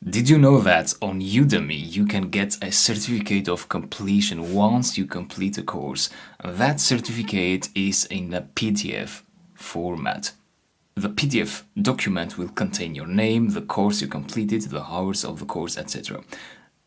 Did you know that on Udemy you can get a certificate of completion once you complete a course? That certificate is in a PDF format. The PDF document will contain your name, the course you completed, the hours of the course, etc.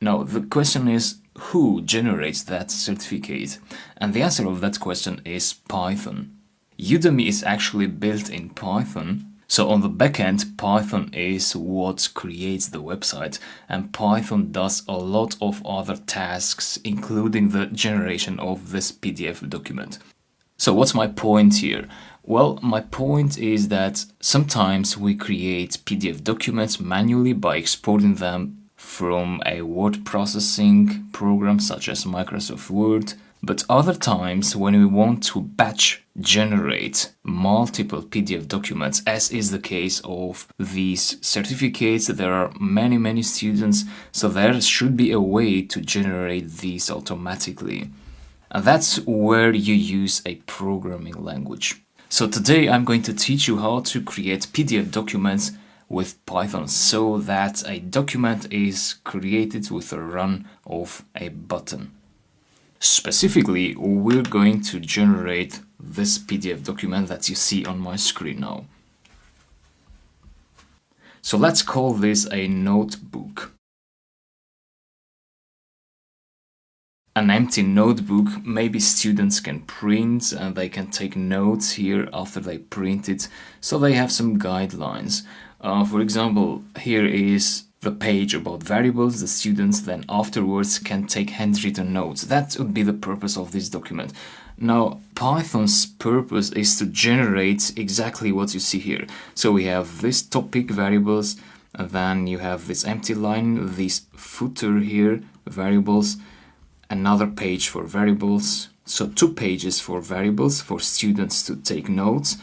Now the question is, who generates that certificate? And the answer of that question is Python. Udemy is actually built in Python. So on the backend, Python is what creates the website, and Python does a lot of other tasks, including the generation of this PDF document. So what's my point here? Well, my point is that sometimes we create PDF documents manually by exporting them from a word processing program such as Microsoft Word. But other times, when we want to batch generate multiple PDF documents, as is the case of these certificates, there are many students, so there should be a way to generate these automatically. And that's where you use a programming language. So today I'm going to teach you how to create PDF documents with Python so that a document is created with a run of a button. Specifically, we're going to generate this PDF document that you see on my screen now. So let's call this a notebook. An empty notebook, maybe students can print and they can take notes here after they print it, so they have some guidelines. For example, here is the page about variables. The students then afterwards can take handwritten notes. That would be the purpose of this document. Now, Python's purpose is to generate exactly what you see here. So we have this topic variables, and then you have this empty line, this footer here, variables, another page for variables. So 2 pages for variables for students to take notes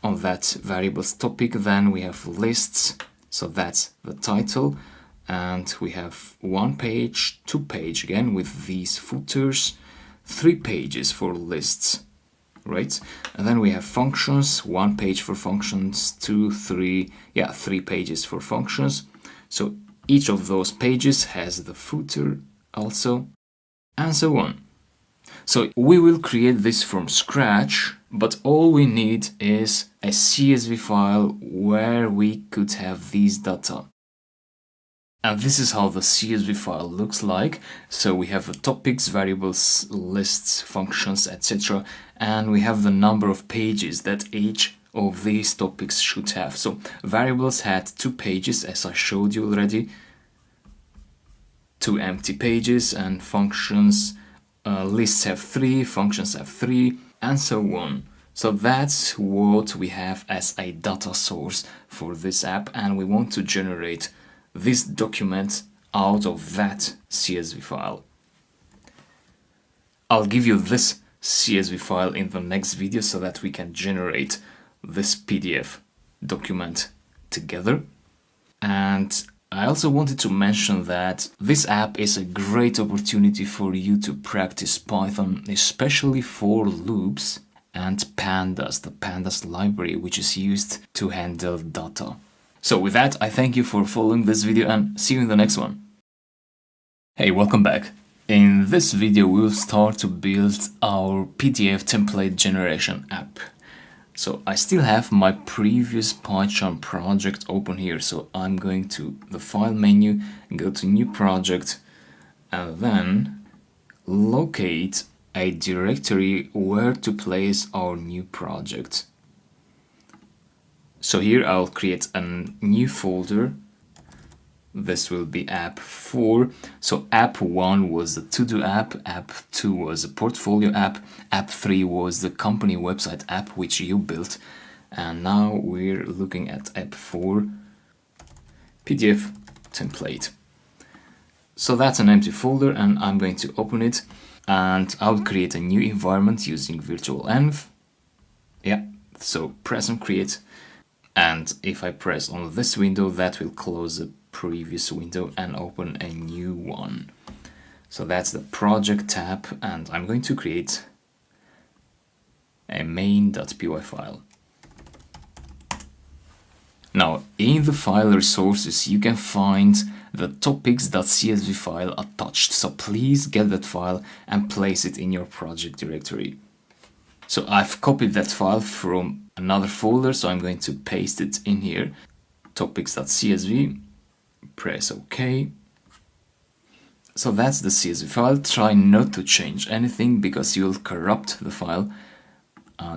on that variables topic. Then we have lists. So that's the title, and we have 1 page, 2 page again with these footers, 3 pages for lists, right? And then we have functions, 1 page for functions, 2, 3, 3 pages for functions. So each of those pages has the footer also, and so on. So we will create this from scratch, but all we need is a CSV file where we could have these data. And this is how the CSV file looks like. So we have the topics, variables, lists, functions, etc. And we have the number of pages that each of these topics should have. So variables had 2 pages, as I showed you already, 2 empty pages, and functions, lists have 3, functions have 3, and so on. So that's what we have as a data source for this app, and we want to generate this document out of that CSV file. I'll give you this CSV file in the next video so that we can generate this PDF document together. And I also wanted to mention that this app is a great opportunity for you to practice Python, especially for loops and pandas, the pandas library, which is used to handle data. So with that, I thank you for following this video and see you in the next one. Hey, welcome back. In this video, we'll start to build our PDF template generation app. So I still have my previous PyCharm project open here. So I'm going to the file menu, go to new project, and then locate a directory where to place our new project. So here I'll create a new folder. This will be app 4. So app 1 was the to-do app, app 2 was a portfolio app, app 3 was the company website app which you built, and now we're looking at app 4, PDF template. So that's an empty folder, and I'm going to open it, and I'll create a new environment using virtualenv. So press on create, and if I press on this window, that will close the previous window and open a new one. So that's the project tab, and I'm going to create a main.py file. Now, in the file resources, you can find the topics.csv file attached. So please get that file and place it in your project directory. So I've copied that file from another folder, so I'm going to paste it in here. Topics.csv, press OK. So that's the CSV file. Try not to change anything because you'll corrupt the file.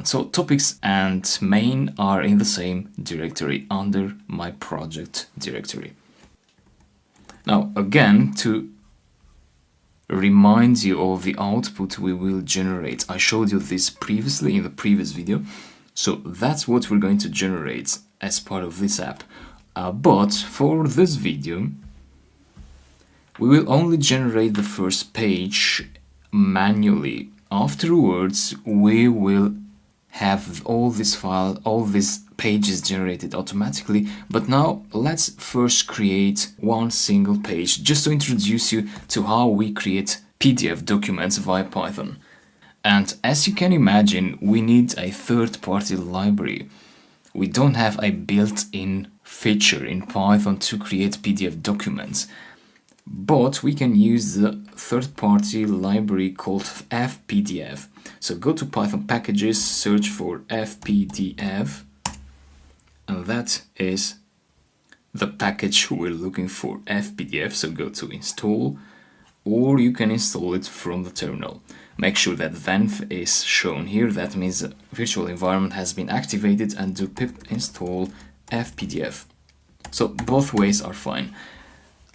So topics and main are in the same directory under my project directory. Now again, to remind you of the output we will generate, I showed you this previously in the previous video. So that's what we're going to generate as part of this app. But for this video, we will only generate the first page manually. Afterwards, we will have all these pages generated automatically. But now let's first create one single page, just to introduce you to how we create PDF documents via Python. And as you can imagine, we need a third-party library. We don't have a built-in feature in Python to create PDF documents. But we can use the third-party library called fpdf. So go to Python packages, search for fpdf, and that is the package we're looking for, fpdf. So go to install, or you can install it from the terminal. Make sure that venv is shown here. That means the virtual environment has been activated, and do pip install fpdf. So both ways are fine.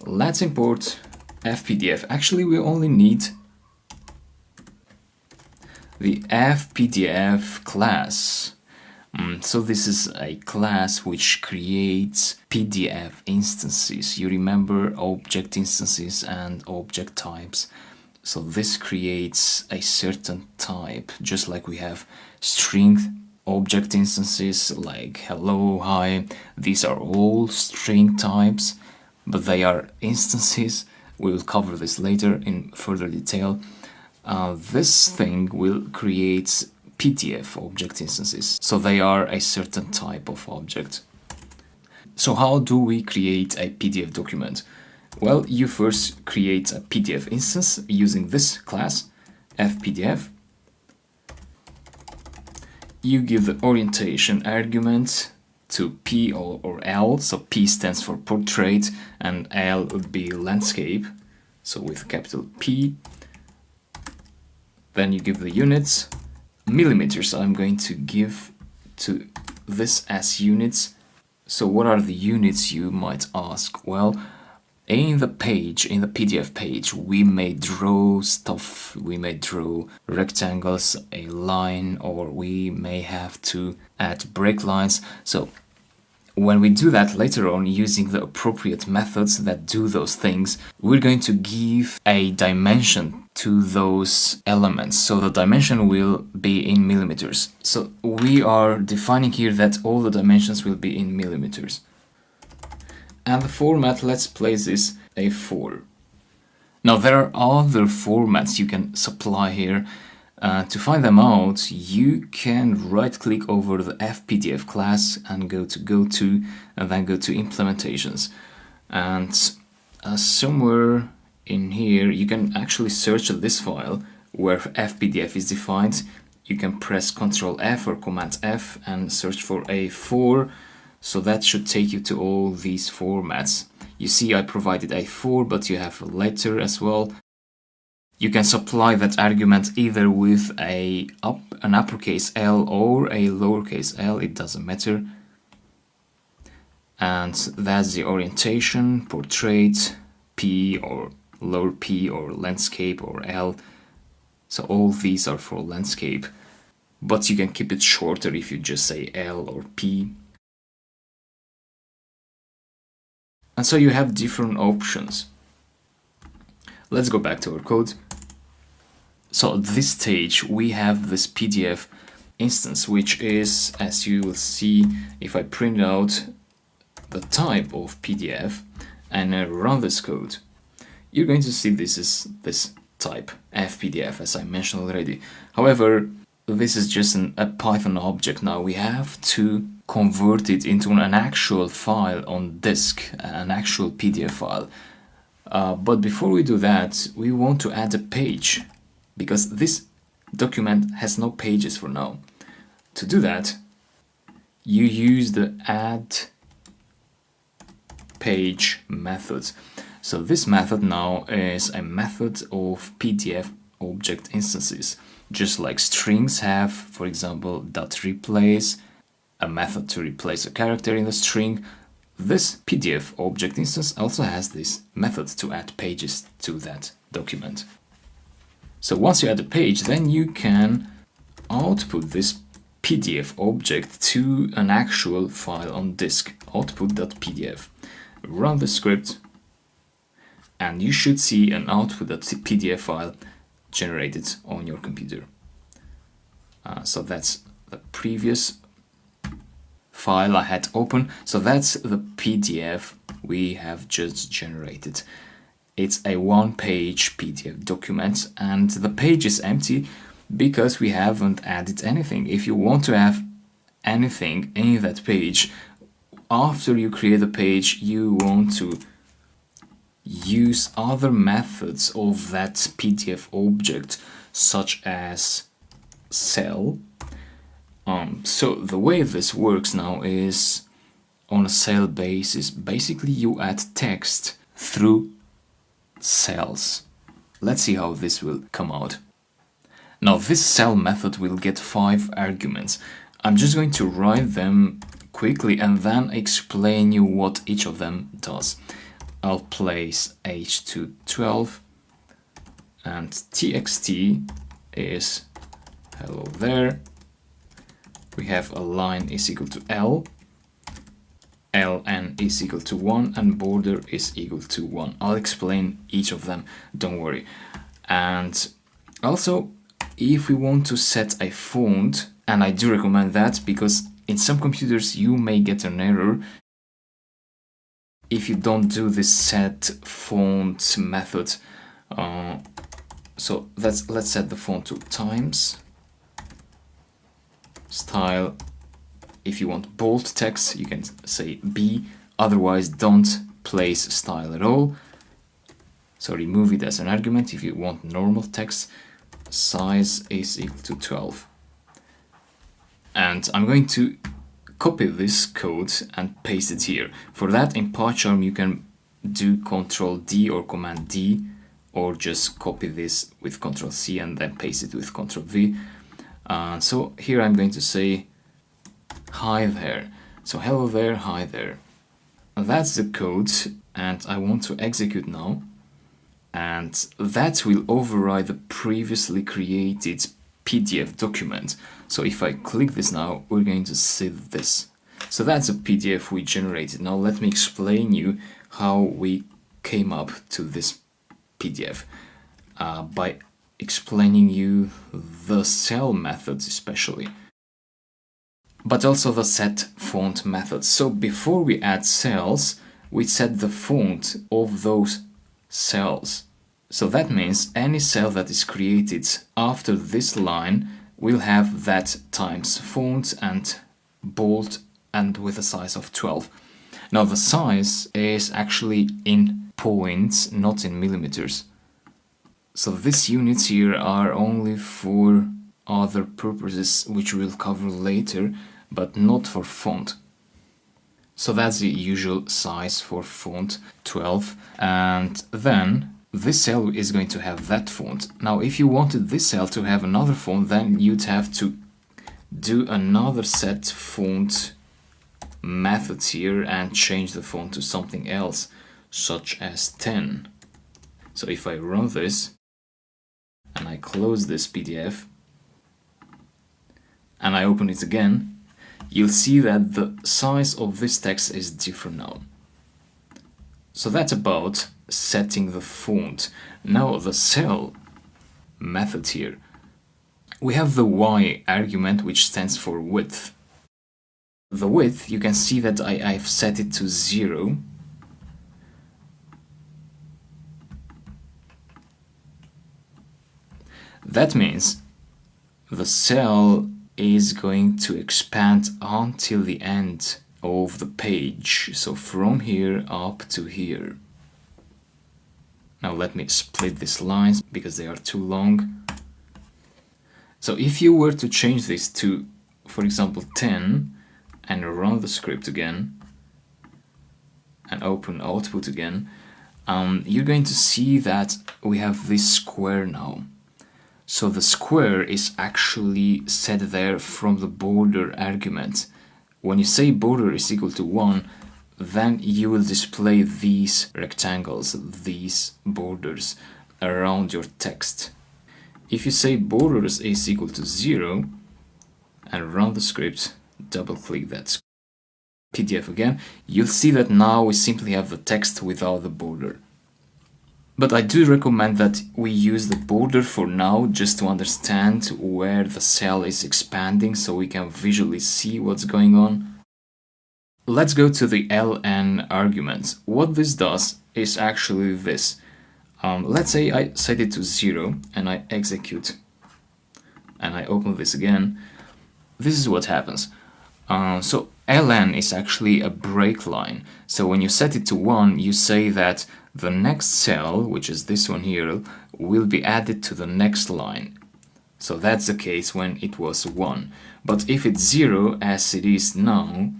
Let's import fpdf. Actually, we only need the fpdf class. So this is a class which creates PDF instances. You remember object instances and object types. So this creates a certain type, just like we have string object instances like hello, hi. These are all string types, but they are instances. We will cover this later in further detail. This thing will create PDF object instances, so they are a certain type of object. So how do we create a PDF document? Well, you first create a PDF instance using this class, fpdf. You give the orientation argument to P or L, so P stands for portrait and L would be landscape, so with capital P. Then you give the units, millimeters. I'm going to give to this as units. So what are the units, you might ask? Well, in the page, in the PDF page, we may draw stuff, we may draw rectangles, a line, or we may have to add break lines. So when we do that later on using the appropriate methods that do those things, we're going to give a dimension to those elements. So the dimension will be in millimeters. So we are defining here that all the dimensions will be in millimeters. And the format, let's place this A4. Now there are other formats you can supply here. To find them out, you can right-click over the fpdf class and go to and then go to implementations. And somewhere in here, you can actually search this file where fpdf is defined. You can press Ctrl F or Command F and search for A4. So that should take you to all these formats. You see I provided A4, but you have a letter as well. You can supply that argument either with an uppercase L or a lowercase l, it doesn't matter. And that's the orientation, portrait, P or lower P or landscape or L. So all these are for landscape, but you can keep it shorter if you just say L or P. And so you have different options. Let's go back to our code. So at this stage we have this PDF instance, which is, as you will see, if I print out the type of PDF and I run this code, you're going to see this is this type, fpdf, as I mentioned already. However, this is just a Python object now. We have to convert it into an actual file on disk, an actual PDF file. But before we do that, we want to add a page, because this document has no pages for now. To do that, you use the add page method. So this method now is a method of PDF object instances, just like strings have, for example, .replace, a method to replace a character in the string. This PDF object instance also has this method to add pages to that document. So once you add a page, then you can output this PDF object to an actual file on disk, output.pdf. Run the script, and you should see an output.pdf file generated on your computer. So that's the previous file I had open. So that's the PDF we have just generated. It's a one-page PDF document, and the page is empty because we haven't added anything. If you want to have anything in that page, after you create a page, you want to use other methods of that PDF object, such as cell. So the way this works now is on a cell basis. Basically, you add text through cells. Let's see how this will come out. Now this cell method will get 5 arguments. I'm just going to write them quickly and then explain you what each of them does. I'll place age to 12, and txt is hello there. We have a line is equal to L, ln is equal to 1, and border is equal to 1. I'll explain each of them, don't worry. And also, if we want to set a font, and I do recommend that because in some computers you may get an error if you don't do this set font method. So let's set the font to Times. Style, if you want bold text, you can say B, otherwise don't place style at all. So remove it as an argument if you want normal text. Size is equal to 12. And I'm going to copy this code and paste it here. For that, in PyCharm you can do Ctrl D or Command D, or just copy this with Ctrl C and then paste it with Ctrl V. So here I'm going to say hi there. So hello there, hi there. That's the code, and I want to execute now. And that will override the previously created PDF document. So if I click this now, we're going to see this. So that's a PDF we generated. Now let me explain you how we came up to this PDF by explaining you the cell methods especially, but also the set font method. So before we add cells, we set the font of those cells. So that means any cell that is created after this line will have that times font and bold and with a size of 12. Now the size is actually in points, not in millimeters. So these units here are only for other purposes which we'll cover later, but not for font. So that's the usual size for font, 12, and then this cell is going to have that font. Now if you wanted this cell to have another font, then you'd have to do another set font methods here and change the font to something else, such as 10. So if I run this and I close this PDF and I open it again, you'll see that the size of this text is different now. So that's about setting the font. Now the cell method here, we have the Y argument, which stands for width. The width, you can see that I've set it to 0. That means the cell is going to expand until the end of the page. So from here up to here. Now let me split these lines because they are too long. So if you were to change this to, for example, 10 and run the script again and open output again, you're going to see that we have this square now. So the square is actually set there from the border argument. When you say border is equal to 1, then you will display these rectangles, these borders around your text. If you say borders is equal to 0 and run the script, double click that PDF again, you'll see that now we simply have the text without the border. But I do recommend that we use the border for now just to understand where the cell is expanding so we can visually see what's going on. Let's go to the ln argument. What this does is actually this. Let's say I set it to 0 and I execute and I open this again. This is what happens. So ln is actually a break line. So when you set it to 1, you say that the next cell, which is this one here, will be added to the next line. So that's the case when it was 1. But if it's 0, as it is now,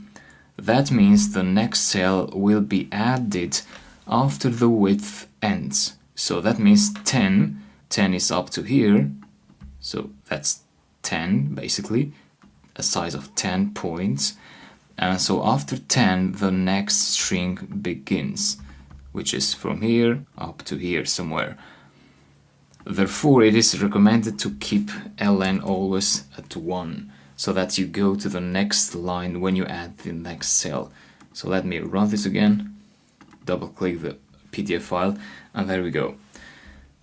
that means the next cell will be added after the width ends. So that means 10. 10 is up to here. So that's 10, basically. A size of 10 points. And so after 10, the next string begins, which is from here up to here somewhere. Therefore, it is recommended to keep ln always at 1, so that you go to the next line when you add the next cell. So let me run this again, double click the PDF file, and there we go.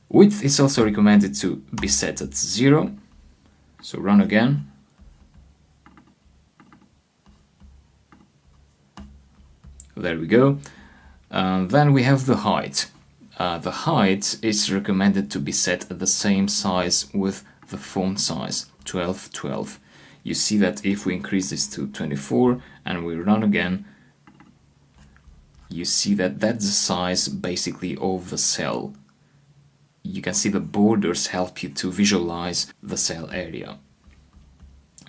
Width is also recommended to be set at 0, so run again. There we go. Then we have the height. The height is recommended to be set at the same size with the font size, 1212. You see that if we increase this to 24 and we run again, you see that that's the size basically of the cell. You can see the borders help you to visualize the cell area.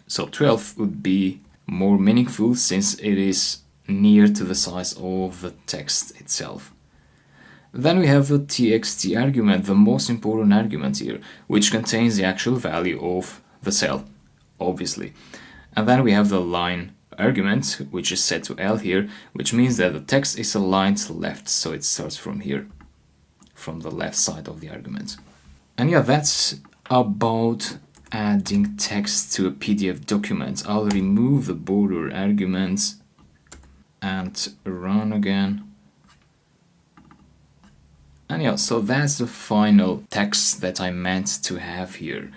So 12 would be more meaningful since it is near to the size of the text itself. Then we have the txt argument, the most important argument here, which contains the actual value of the cell, obviously. And then we have the line argument, which is set to L here, which means that the text is aligned left, so it starts from here, from the left side of the argument. And yeah, that's about adding text to a PDF document. I'll remove the border arguments and run again. And yeah, so that's the final text that I meant to have here.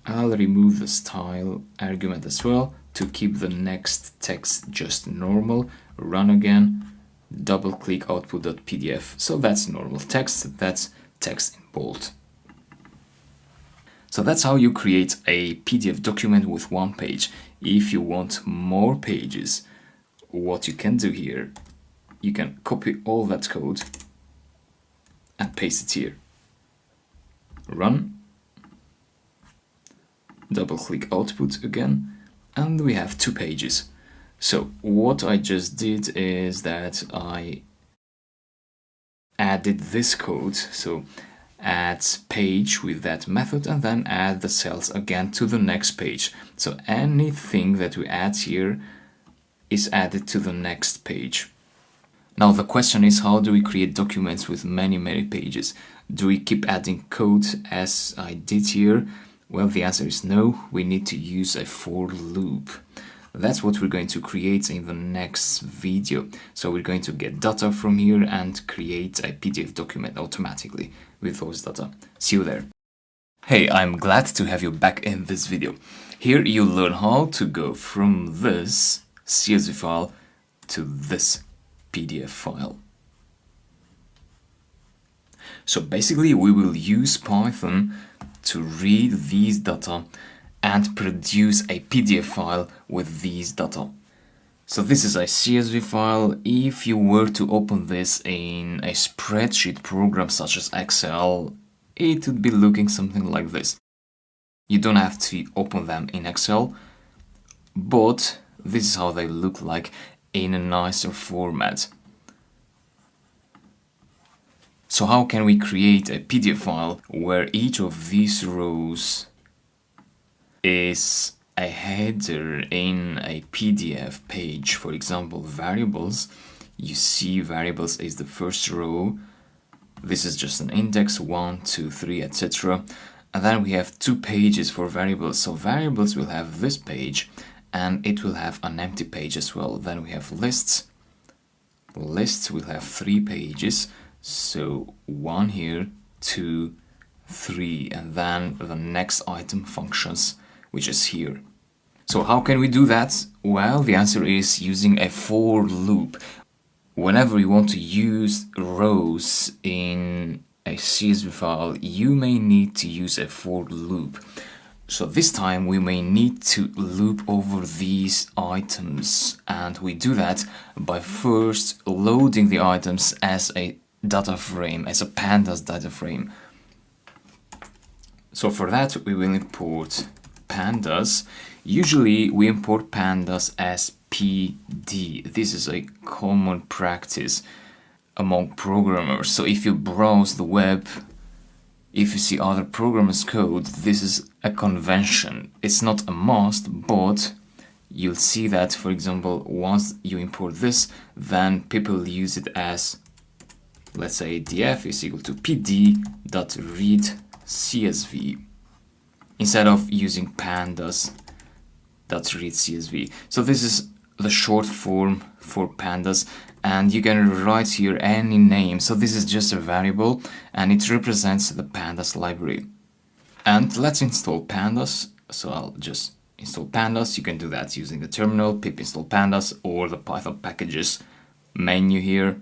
I'll remove the style argument as well to keep the next text just normal. Run again, double click output.pdf. So that's normal text, that's text in bold. So that's how you create a PDF document with one page. If you want more pages, what you can do here, you can copy all that code and paste it here. Run, double click output again, and we have 2 pages. So what I just did is that I added this code, so add page with that method and then add the cells again to the next page. So anything that we add here is added to the next page. Now the question is, how do we create documents with many pages? Do we keep adding code as I did here? Well, the answer is no. We need to use a for loop. That's what we're going to create in the next video. So we're going to get data from here and create a PDF document automatically with those data. See you there. Hey, I'm glad to have you back in this video. Here you'll learn how to go from this CSV file to this PDF file. So basically we will use Python to read these data and produce a PDF file with these data. So this is a CSV file. If you were to open this in a spreadsheet program such as Excel, it would be looking something like this. You don't have to open them in Excel, but this is how they look like in a nicer format. So how can we create a PDF file where each of these rows is a header in a PDF page? For example, variables. You see variables is the first row. This is just an index, 1, 2, 3, etc. And then we have 2 pages for variables. So variables will have this page and it will have an empty page as well. Then we have lists. Lists will have 3 pages. So 1 here, 2, 3, and then the next item functions, which is here. So how can we do that? Well, the answer is using a for loop. Whenever you want to use rows in a CSV file, you may need to use a for loop. So this time we may need to loop over these items, and we do that by first loading the items as a data frame, as a pandas data frame. So for that we will import pandas. Usually we import pandas as PD. This is a common practice among programmers. So if you browse the web, if you see other programmers' code, this is a convention. It's not a must, but you'll see that, for example, once you import this, then people use it as, let's say, df is equal to pd.readcsv instead of using pandas.readcsv. So this is the short form for pandas, and you can write here any name. So this is just a variable and it represents the pandas library. And let's install pandas. So I'll just install pandas. You can do that using the terminal, pip install pandas, or the Python packages menu here.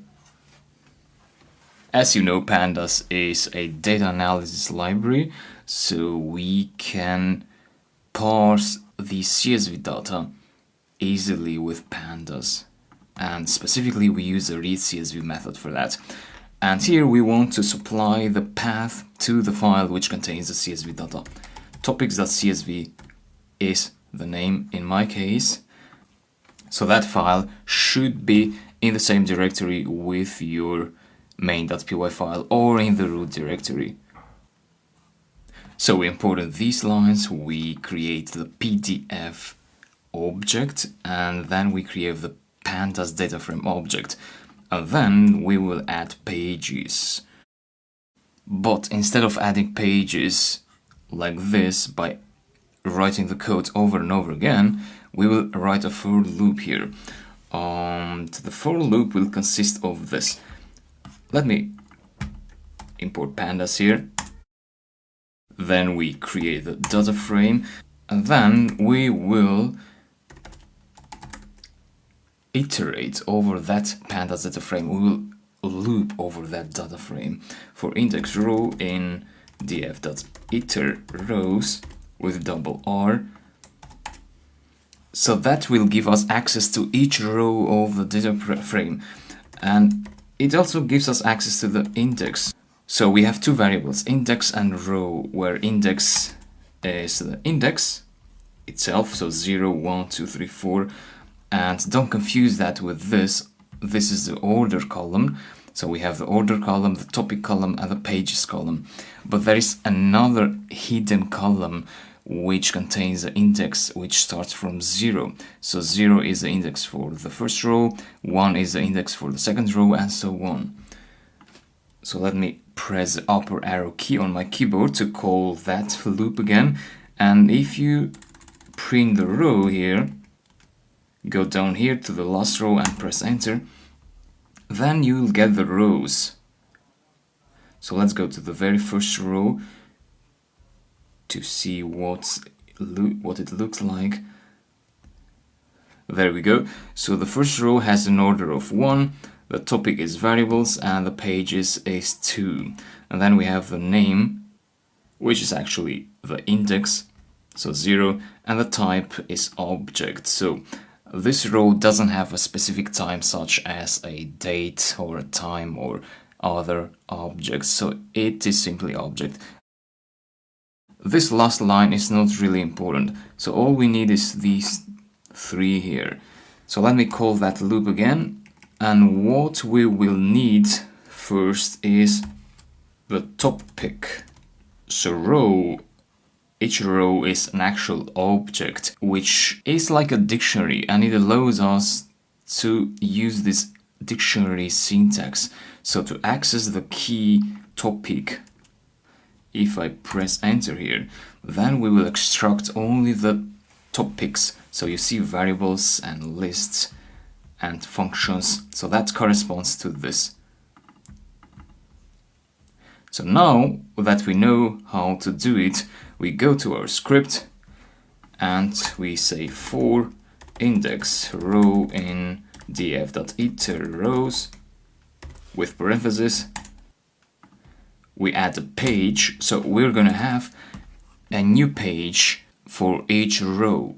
As you know, pandas is a data analysis library, so we can parse the CSV data easily with pandas, and specifically we use the read CSV method for that. And here we want to supply the path to the file which contains the CSV data. Topics.csv is the name in my case, so that file should be in the same directory with your main.py file or in the root directory. So we imported these lines, we create the PDF object, and then we create the pandas data frame object, and then we will add pages. But instead of adding pages like this by writing the code over and over again, we will write a for loop here. The for loop will consist of this. Let me import pandas here. Then we create the data frame, and then we will iterate over that pandas data frame. We will loop over that data frame for index row in df.iter rows with double R. So that will give us access to each row of the data frame, and it also gives us access to the index. So we have 2 variables, index and row, where index is the index itself, so 0, 1, 2, 3, 4, and don't confuse that with this. This is the order column. So we have the order column, the topic column, and the pages column. But there is another hidden column which contains the index which starts from 0. So 0 is the index for the first row, 1 is the index for the second row, and so on. So let me press the upper arrow key on my keyboard to call that loop again. And if you print the row here, go down here to the last row and press enter, then you'll get the rows. So let's go to the very first row to see what it looks like. There we go. So the first row has an order of 1, the topic is variables, and the pages is 2. And then we have the name, which is actually the index, so 0, and the type is object. So this row doesn't have a specific time such as a date or a time or other objects, so it is simply object. This last line is not really important, so all we need is these 3 here. So let me call that loop again, and what we will need first is the top pick. So each row is an actual object, which is like a dictionary, and it allows us to use this dictionary syntax. So to access the key topic, if I press enter here, then we will extract only the topics. So you see variables and lists and functions, so that corresponds to this. So now that we know how to do it, we go to our script and we say for index row in df.iter_rows with parentheses. We add a page, so we're gonna have a new page for each row.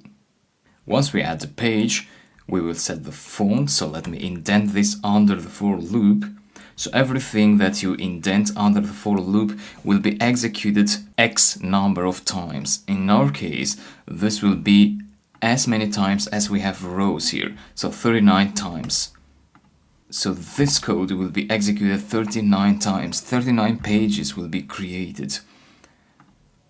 Once we add the page, we will set the font, so let me indent this under the for loop. So everything that you indent under the for loop will be executed X number of times. In our case, this will be as many times as we have rows here, so 39 times. So this code will be executed 39 times, 39 pages will be created.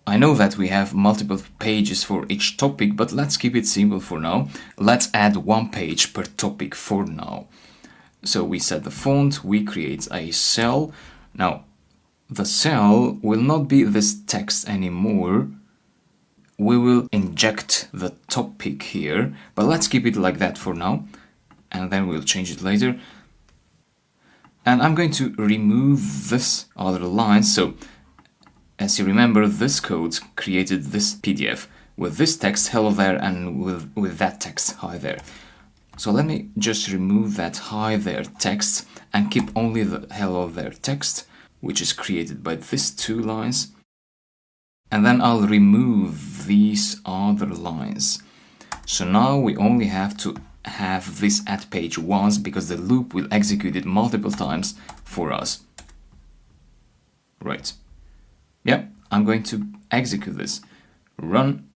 I know that we have multiple pages for each topic, but let's keep it simple for now. Let's add 1 page per topic for now. So we set the font, we create a cell. Now, the cell will not be this text anymore. We will inject the topic here, but let's keep it like that for now, and then we'll change it later. And I'm going to remove this other line. So as you remember, this code created this PDF with this text hello there and with that text hi there. So let me just remove that hi there text and keep only the hello there text, which is created by these 2 lines. And then I'll remove these other lines. So now we only have to have this at page once, because the loop will execute it multiple times for us. Right. Yeah, I'm going to execute this. Run.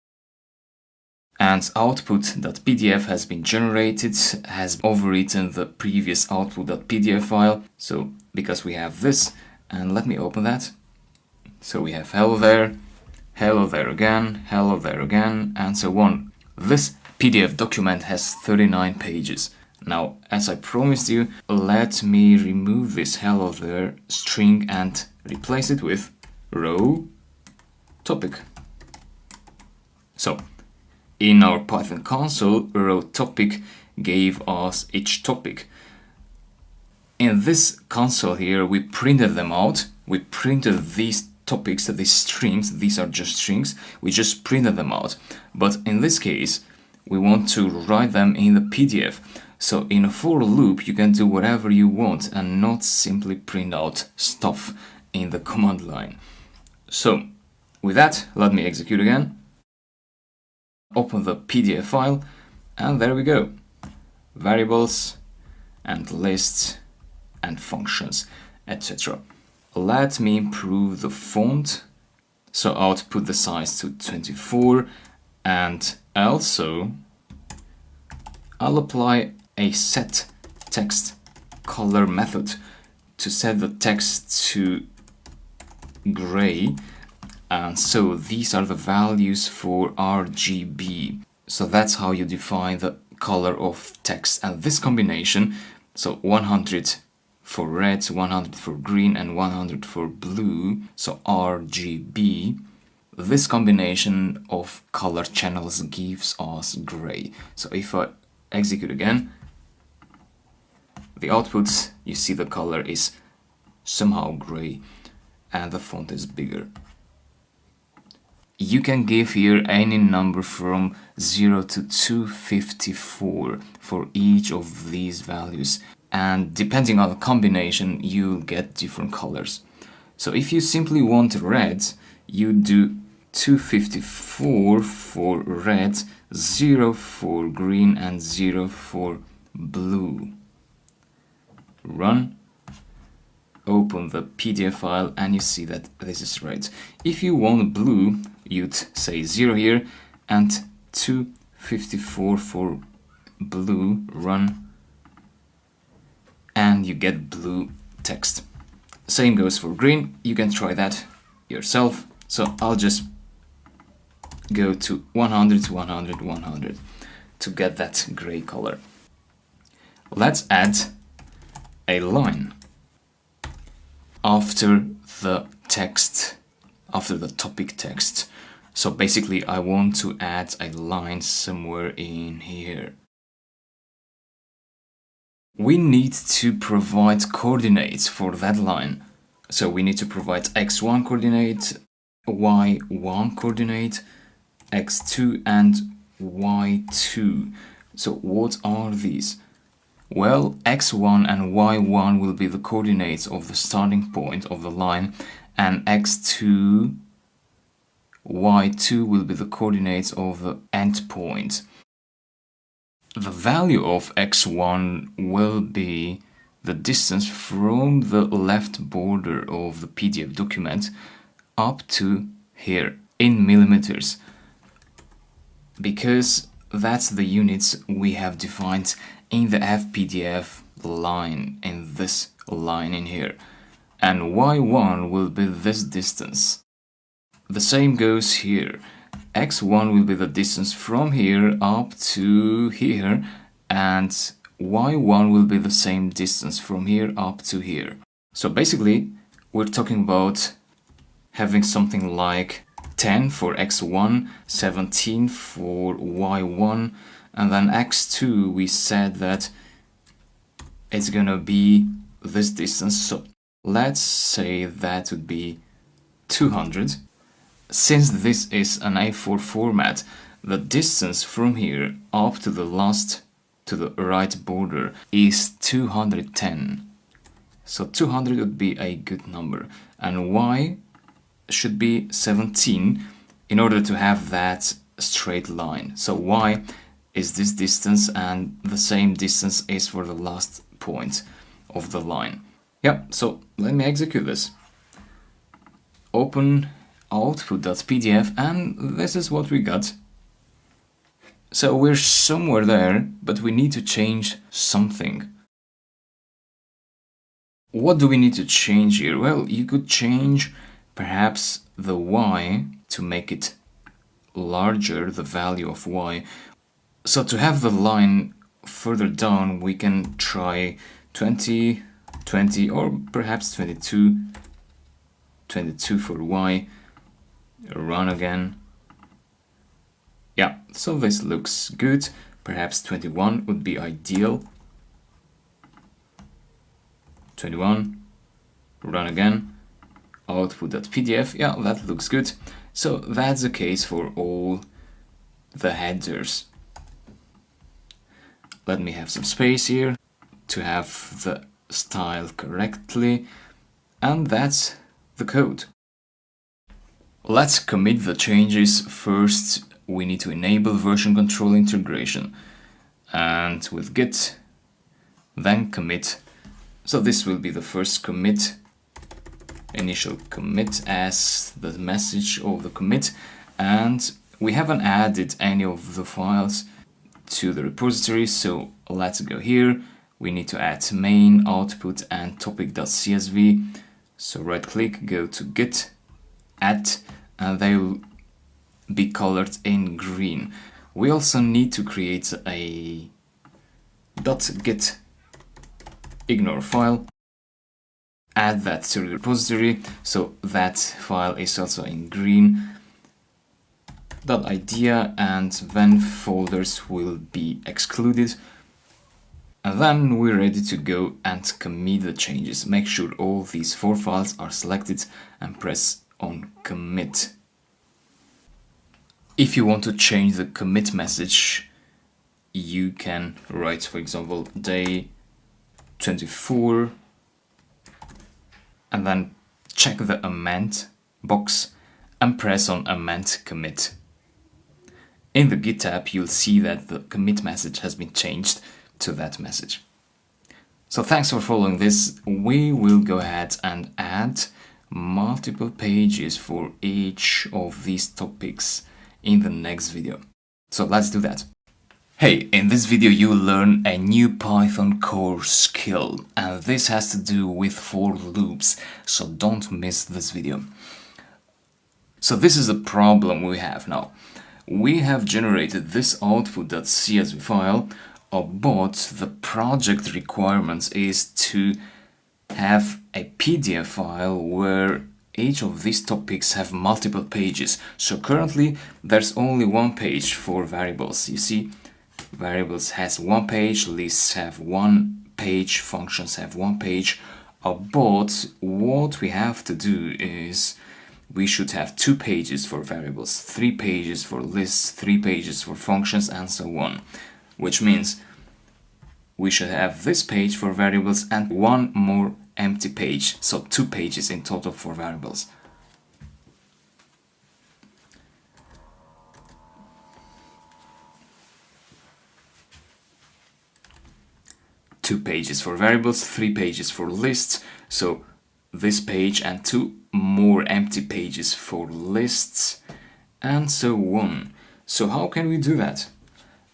And output.pdf has been generated, has overwritten the previous output.pdf file. So because we have this, and let me open that. So we have hello there again, and so on. This PDF document has 39 pages. Now, as I promised you, let me remove this hello there string and replace it with row topic. So in our Python console, row topic gave us each topic. In this console here, we printed them out. We printed these topics, these strings. These are just strings. We just printed them out. But in this case, we want to write them in the PDF. So in a for loop, you can do whatever you want and not simply print out stuff in the command line. So with that, let me execute again. Open the PDF file, and there we go. Variables and lists and functions, etc. Let me improve the font. So output the size to 24, and also I'll apply a set text color method to set the text to gray. And so these are the values for RGB. So that's how you define the color of text. And this combination, so 100 for red, 100 for green, and 100 for blue, so RGB, this combination of color channels gives us gray. So if I execute again, the output, you see the color is somehow gray and the font is bigger. You can give here any number from 0 to 254 for each of these values, and depending on the combination you'll get different colors. So if you simply want red, you do 254 for red, 0 for green, and 0 for blue. Run. Open the PDF file and you see that this is right. If you want blue, you'd say 0 here and 254 for blue. Run. And you get blue text. Same goes for green. You can try that yourself. So I'll just go to 100, 100, 100 to get that gray color. Let's add a line after the text, after the topic text. So basically I want to add a line somewhere in here. We need to provide coordinates for that line. So we need to provide x1 coordinate, y1 coordinate, x2 and y2. So what are these? Well, x1 and y1 will be the coordinates of the starting point of the line, and x2, y2 will be the coordinates of the end point. The value of x1 will be the distance from the left border of the PDF document up to here in millimeters, because that's the units we have defined in the FPDF line, in this line in here. And y1 will be this distance. The same goes here. x1 will be the distance from here up to here, and y1 will be the same distance from here up to here. So basically we're talking about having something like 10 for x1, 17 for y1, and then x2 we said that it's gonna be this distance. So let's say that would be 200. Since this is an A4 format, the distance from here up to the right border is 210. So 200 would be a good number, and y should be 17 in order to have that straight line. So y is this distance, and the same distance is for the last point of the line. Yeah, so let me execute this. Open output.pdf, and this is what we got. So we're somewhere there, but we need to change something. What do we need to change here? Well, you could change perhaps the y to make it larger, the value of y. So to have the line further down, we can try 20, 20, or perhaps 22, 22 for y. Run again. Yeah, so this looks good. Perhaps 21 would be ideal. 21. Run again. Output.pdf. Yeah, that looks good. So that's the case for all the headers. Let me have some space here to have the style correctly. And that's the code. Let's commit the changes. First, we need to enable version control integration, and with git, then commit. So this will be the first commit, initial commit as the message of the commit, and we haven't added any of the files to the repository, so let's go here. We need to add main, output, and topic.csv. So right click, go to git, add, and they will be colored in green. We also need to create a .git ignore file, add that to the repository, so that file is also in green. .idea, and then folders will be excluded. And then we're ready to go and commit the changes. Make sure all these 4 files are selected and press on commit. If you want to change the commit message, you can write, for example, day 24, and then check the amend box, and press on Amend Commit. In the Git tab, you'll see that the commit message has been changed to that message. So thanks for following this. We will go ahead and add multiple pages for each of these topics in the next video. So let's do that. Hey, in this video you will learn a new Python core skill, and this has to do with for loops, so don't miss this video. So this is the problem we have now. We have generated this output.csv file, but the project requirements is to have a PDF file where each of these topics have multiple pages. So currently there's only one page for variables. You see, variables has one page, lists have one page, functions have one page, but what we have to do is we should have 2 pages for variables, 3 pages for lists, 3 pages for functions, and so on. Which means we should have this page for variables and one more empty page, so 2 pages in total for variables. Two pages for variables, 3 pages for lists, so this page and 2 more empty pages for lists, and so on. So how can we do that?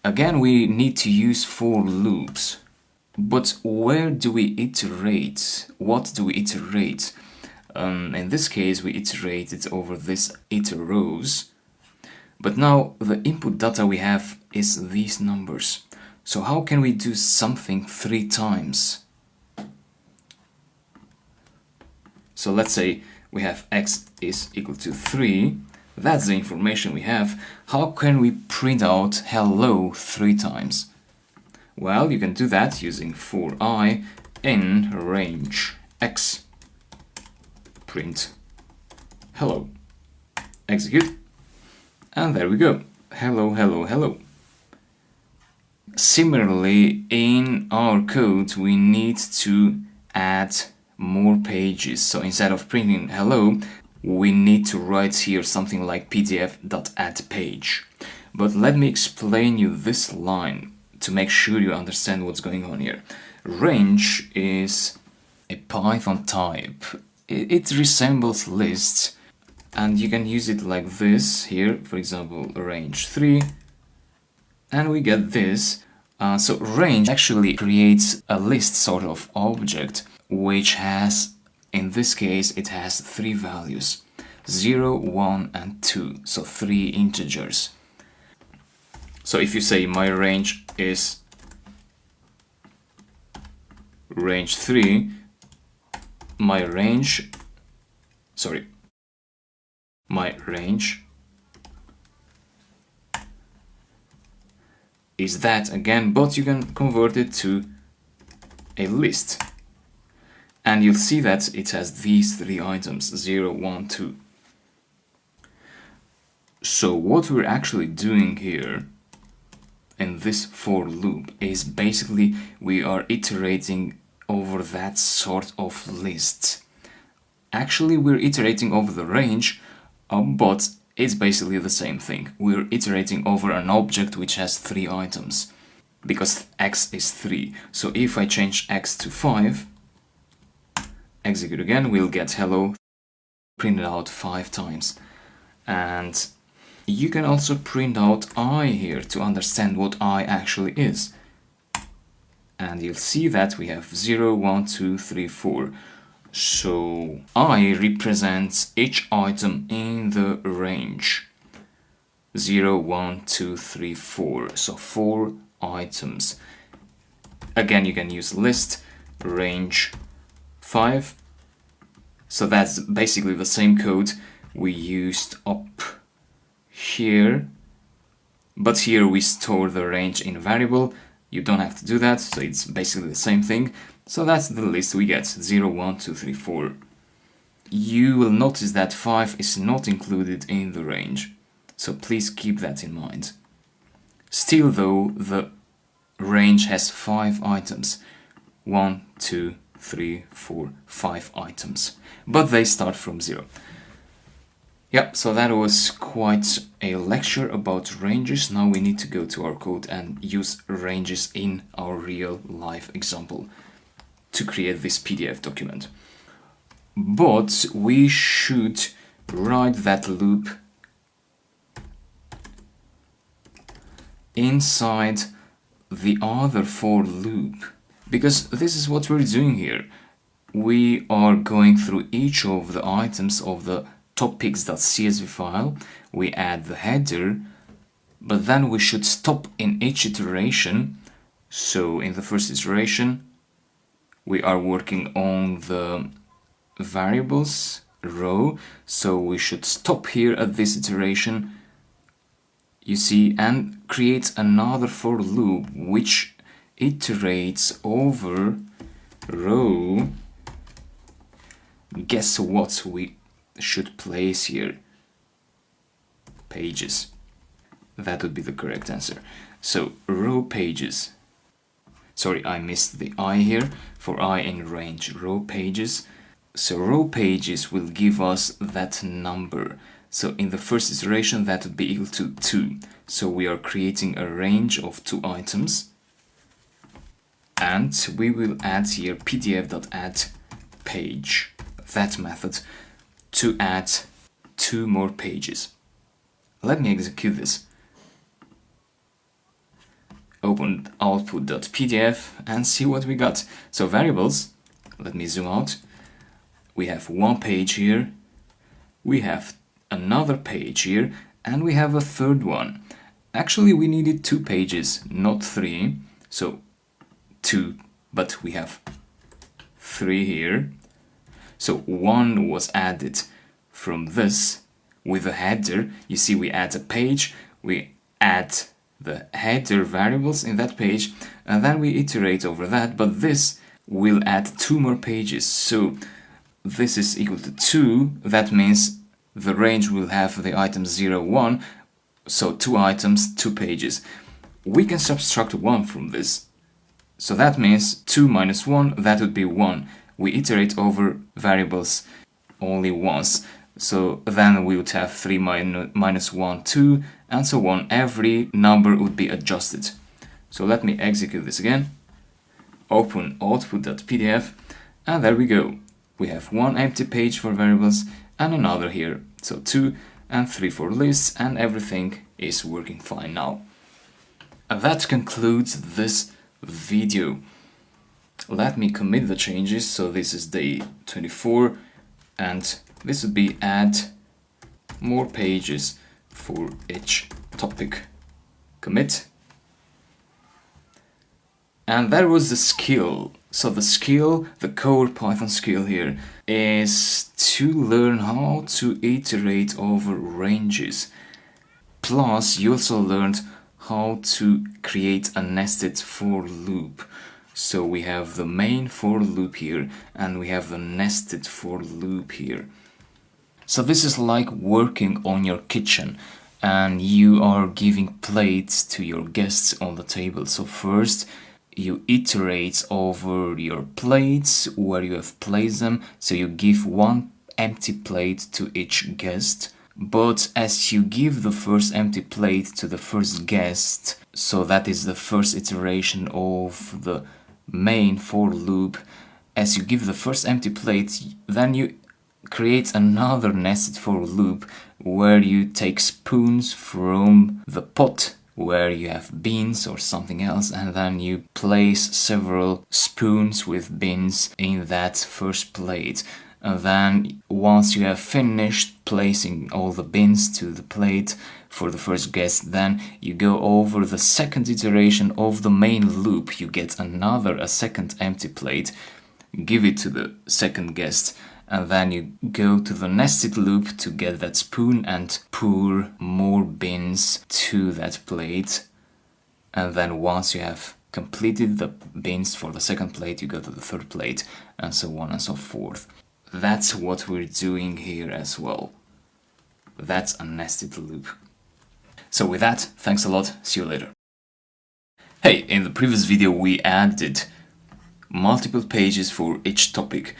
Again, we need to use for loops. But where do we iterate? What do we iterate? In this case, we iterated over this iter rows. But now the input data we have is these numbers. So how can we do something 3 times? So let's say we have x is equal to 3. That's the information we have. How can we print out hello 3 times? Well, you can do that using for I in range x. Print hello. Execute. And there we go. Hello, hello, hello. Similarly, in our code, we need to add more pages. So instead of printing hello, we need to write here something like pdf.addPage. But let me explain you this line to make sure you understand what's going on here. Range is a Python type. It resembles lists, and you can use it like this here, for example, range 3, and we get this. So range actually creates a list sort of object, which has, in this case, it has 3 values, 0, 1, and 2, so 3 integers. So if you say my range is range 3, my range is that again, but you can convert it to a list. And you'll see that it has these 3 items, 0, 1, 2. So what we're actually doing here in this for loop is basically we are iterating over that sort of list. Actually, we're iterating over the range, but it's basically the same thing. We're iterating over an object which has 3 items, because x is 3. So if I change x to 5, execute again, we'll get hello printed out 5 times. And you can also print out I here to understand what I actually is. And you'll see that we have 0, 1, 2, 3, 4. So I represents each item in the range. 0, 1, 2, 3, 4. So 4 items. Again, you can use list, range 5. So that's basically the same code we used up here, but here we store the range in a variable. You don't have to do that, so it's basically the same thing. So that's the list we get, 0, 1, 2, 3, 4. You will notice that 5 is not included in the range, so please keep that in mind. Still though, the range has 5 items, 1, 2, 3, 4, 5 items, but they start from 0. Yep, so that was quite a lecture about ranges. Now we need to go to our code and use ranges in our real life example to create this PDF document. But we should write that loop inside the other for loop, because this is what we're doing here. We are going through each of the items of the topics.csv file. We add the header, but then we should stop in each iteration. So in the first iteration, we are working on the variables row, so we should stop here at this iteration, you see, and create another for loop which iterates over row. Guess what we should place here? Pages. That would be the correct answer. So row pages. Sorry, I missed the I here, for I in range, row pages. So row pages will give us that number. So in the first iteration, that would be equal to 2. So we are creating a range of 2 items. And we will add here pdf.addPage, that method, to add 2 more pages. Let me execute this. Open output.pdf and see what we got. So variables, let me zoom out. We have 1 page here, we have another page here, and we have a third one. Actually, we needed 2 pages, not 3. So 2, but we have 3 here. So 1 was added from this with a header. You see, we add a page, we add the header variables in that page, and then we iterate over that, but this will add 2 more pages. So this is equal to 2. That means the range will have the item 0, 1. So 2 items, 2 pages. We can subtract 1 from this. So that means 2 minus 1, that would be 1. We iterate over variables only once. So then we would have 3 minus 1, 2, and so on. Every number would be adjusted. So let me execute this again. Open output.pdf, and there we go. We have 1 empty page for variables and another here. So 2 and 3 for lists, and everything is working fine now. And that concludes this video. Let me commit the changes. So this is day 24, and this would be add more pages for each topic. Commit. And that was the skill. So the skill, the core Python skill here, is to learn how to iterate over ranges. Plus, you also learned how to create a nested for loop. So we have the main for loop here, and we have the nested for loop here. So this is like working on your kitchen, and you are giving plates to your guests on the table. So first, you iterate over your plates where you have placed them. So you give 1 empty plate to each guest. But as you give the first empty plate to the first guest, so that is the first iteration of the main for loop, as you give the first empty plate, then you create another nested for loop where you take spoons from the pot where you have beans or something else, and then you place several spoons with beans in that first plate. And then once you have finished placing all the beans to the plate for the first guest, then you go over the second iteration of the main loop. You get a second empty plate, give it to the second guest, and then you go to the nested loop to get that spoon and pour more beans to that plate. And then once you have completed the beans for the second plate, you go to the third plate, and so on and so forth. That's what we're doing here as well. That's a nested loop. So with that, thanks a lot, see you later. Hey, in the previous video we added multiple pages for each topic.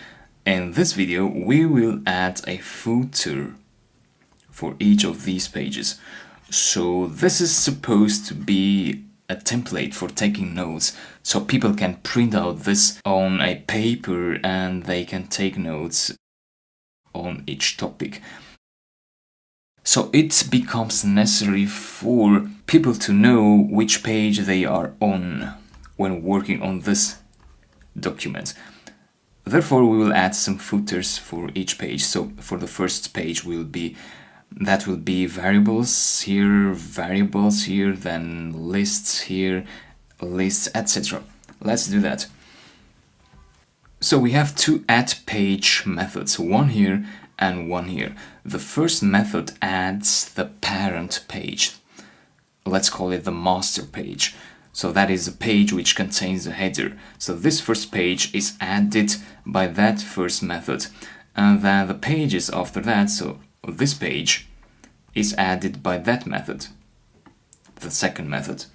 In this video we will add a footer for each of these pages. So this is supposed to be a template for taking notes, so people can print out this on a paper and they can take notes on each topic. So it becomes necessary for people to know which page they are on when working on this document. Therefore, we will add some footers for each page. So for the first page will be variables here, then lists here, lists, etc. Let's do that. So we have two add page methods, one here and one here. The first method adds the parent page. Let's call it the master page. So that is a page which contains a header. So this first page is added by that first method. And then the pages after that, so this page, is added by that method, the second method.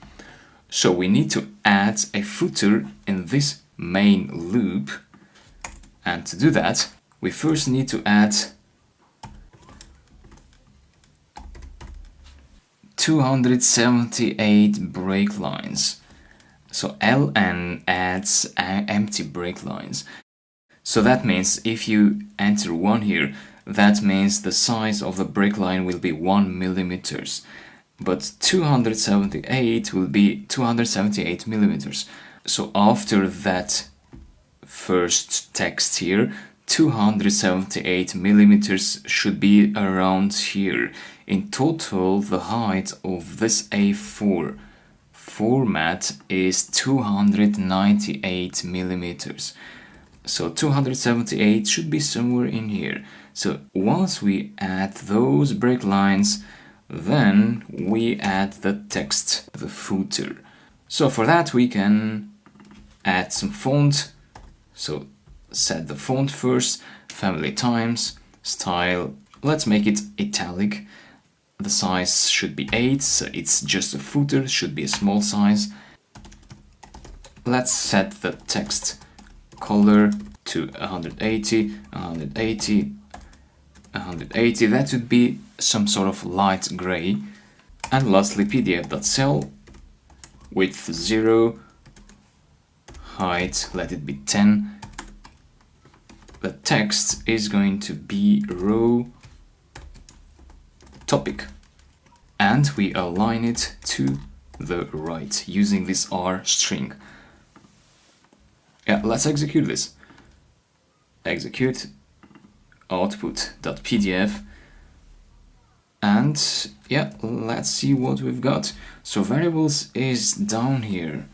So we need to add a footer in this main loop. And to do that, we first need to add 278 break lines. So ln adds empty break lines. So that means if you enter 1 here, that means the size of the break line will be 1 millimeters. But 278 will be 278 millimeters. So after that first text here, 278 millimeters should be around here. In total, the height of this A4 format is 298 millimeters. So 278 should be somewhere in here. So once we add those break lines, then we add the text, the footer. So for that we can add some font. So set the font first, family times, style, let's make it italic. The size should be 8, so it's just a footer, should be a small size. Let's set the text color to 180, 180, 180, that would be some sort of light gray. And lastly pdf.cell, width 0, height, let it be 10. The text is going to be row topic, and we align it to the right using this R string. Yeah, let's execute this. Execute output.pdf, and yeah, let's see what we've got. So variables is down here.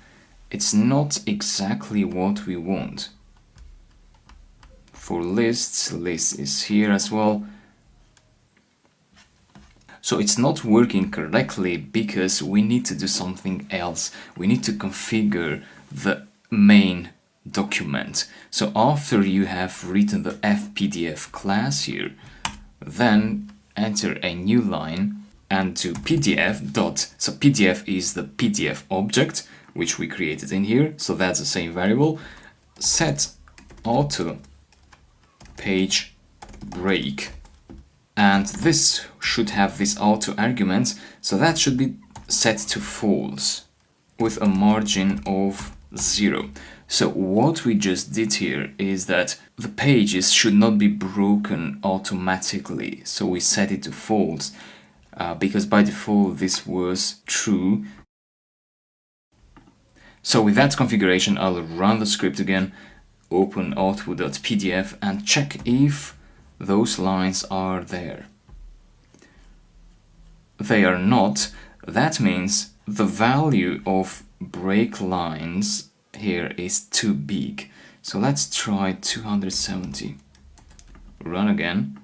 It's not exactly what we want. For lists, list is here as well. So it's not working correctly because we need to do something else. We need to configure the main document. So after you have written the fpdf class here, then enter a new line and to pdf dot, so pdf is the pdf object which we created in here, so that's the same variable. Set auto page break, and this should have this auto argument, so that should be set to false with a margin of 0. So what we just did here is that the pages should not be broken automatically, so we set it to false because by default this was true. So with that configuration, I'll run the script again, open output.pdf and check if those lines are there. They are not. That means the value of break lines here is too big. So let's try 270. Run again.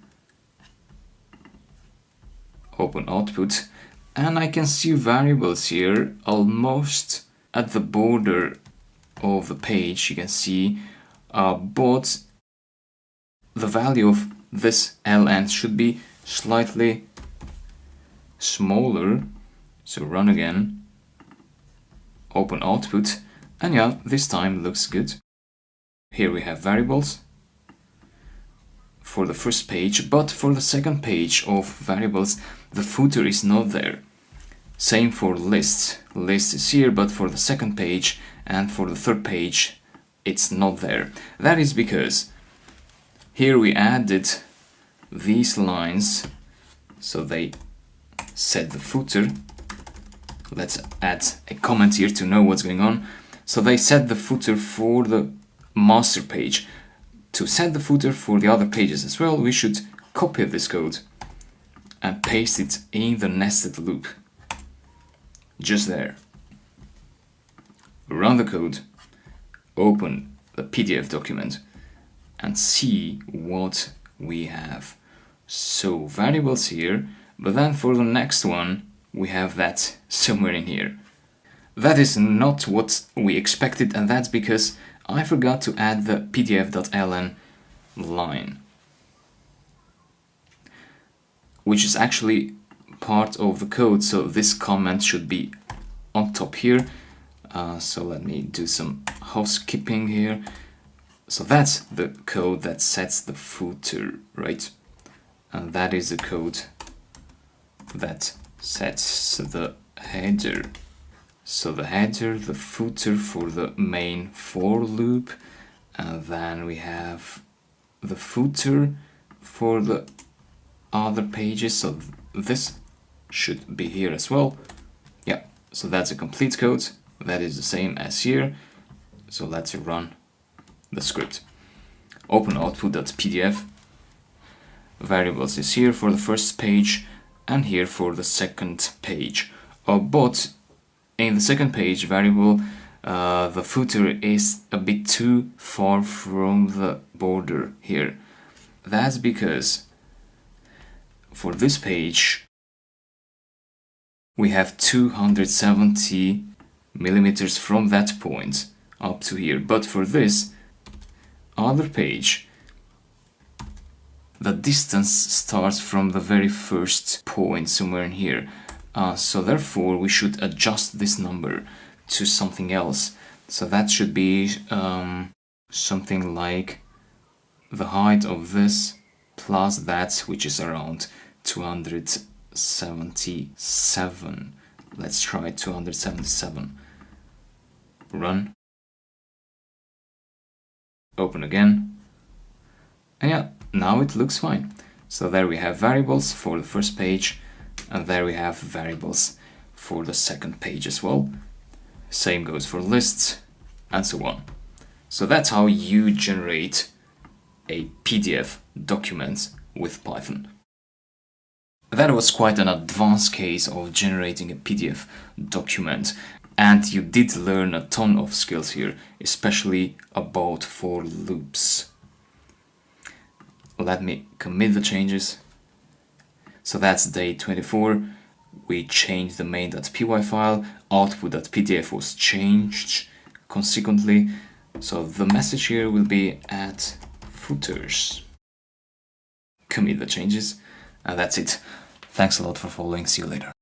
Open output, and I can see variables here almost at the border of the page. You can see but the value of this ln should be slightly smaller. So run again, open output, and yeah, this time looks good. Here we have variables, for the first page, but for the second page of variables, the footer is not there. Same for lists. List is here, but for the second page and for the third page, it's not there. That is because here we added these lines, so they set the footer. Let's add a comment here to know what's going on. So they set the footer for the master page. To set the footer for the other pages as well, we should copy this code and paste it in the nested loop. Just there. Run the code, open the PDF document, and see what we have. So variables here, but then for the next one, we have that somewhere in here. That is not what we expected, and that's because I forgot to add the pdf.ln line, which is actually part of the code, so this comment should be on top here. So let me do some housekeeping here. So that's the code that sets the footer, right? And that is the code that sets the header. So the header, the footer for the main for loop, and then we have the footer for the other pages. So this should be here as well. Yeah, so that's a complete code. That is the same as here. So let's run the script. Open output.pdf. Variables is here for the first page and here for the second page. But in the second page variable, the footer is a bit too far from the border here. That's because for this page we have 270 millimeters from that point up to here, but for this other page the distance starts from the very first point somewhere in here. So therefore we should adjust this number to something else. So that should be something like the height of this plus that, which is around 277. Let's try 277. Run. Open again. And yeah, now it looks fine. So there we have variables for the first page, and there we have variables for the second page as well. Same goes for lists, and so on. So that's how you generate a PDF document with Python. That was quite an advanced case of generating a PDF document, and you did learn a ton of skills here, especially about for loops. Let me commit the changes. So that's day 24. We changed the main.py file, output.pdf was changed consequently. So the message here will be add footers. Commit the changes, and that's it. Thanks a lot for following. See you later.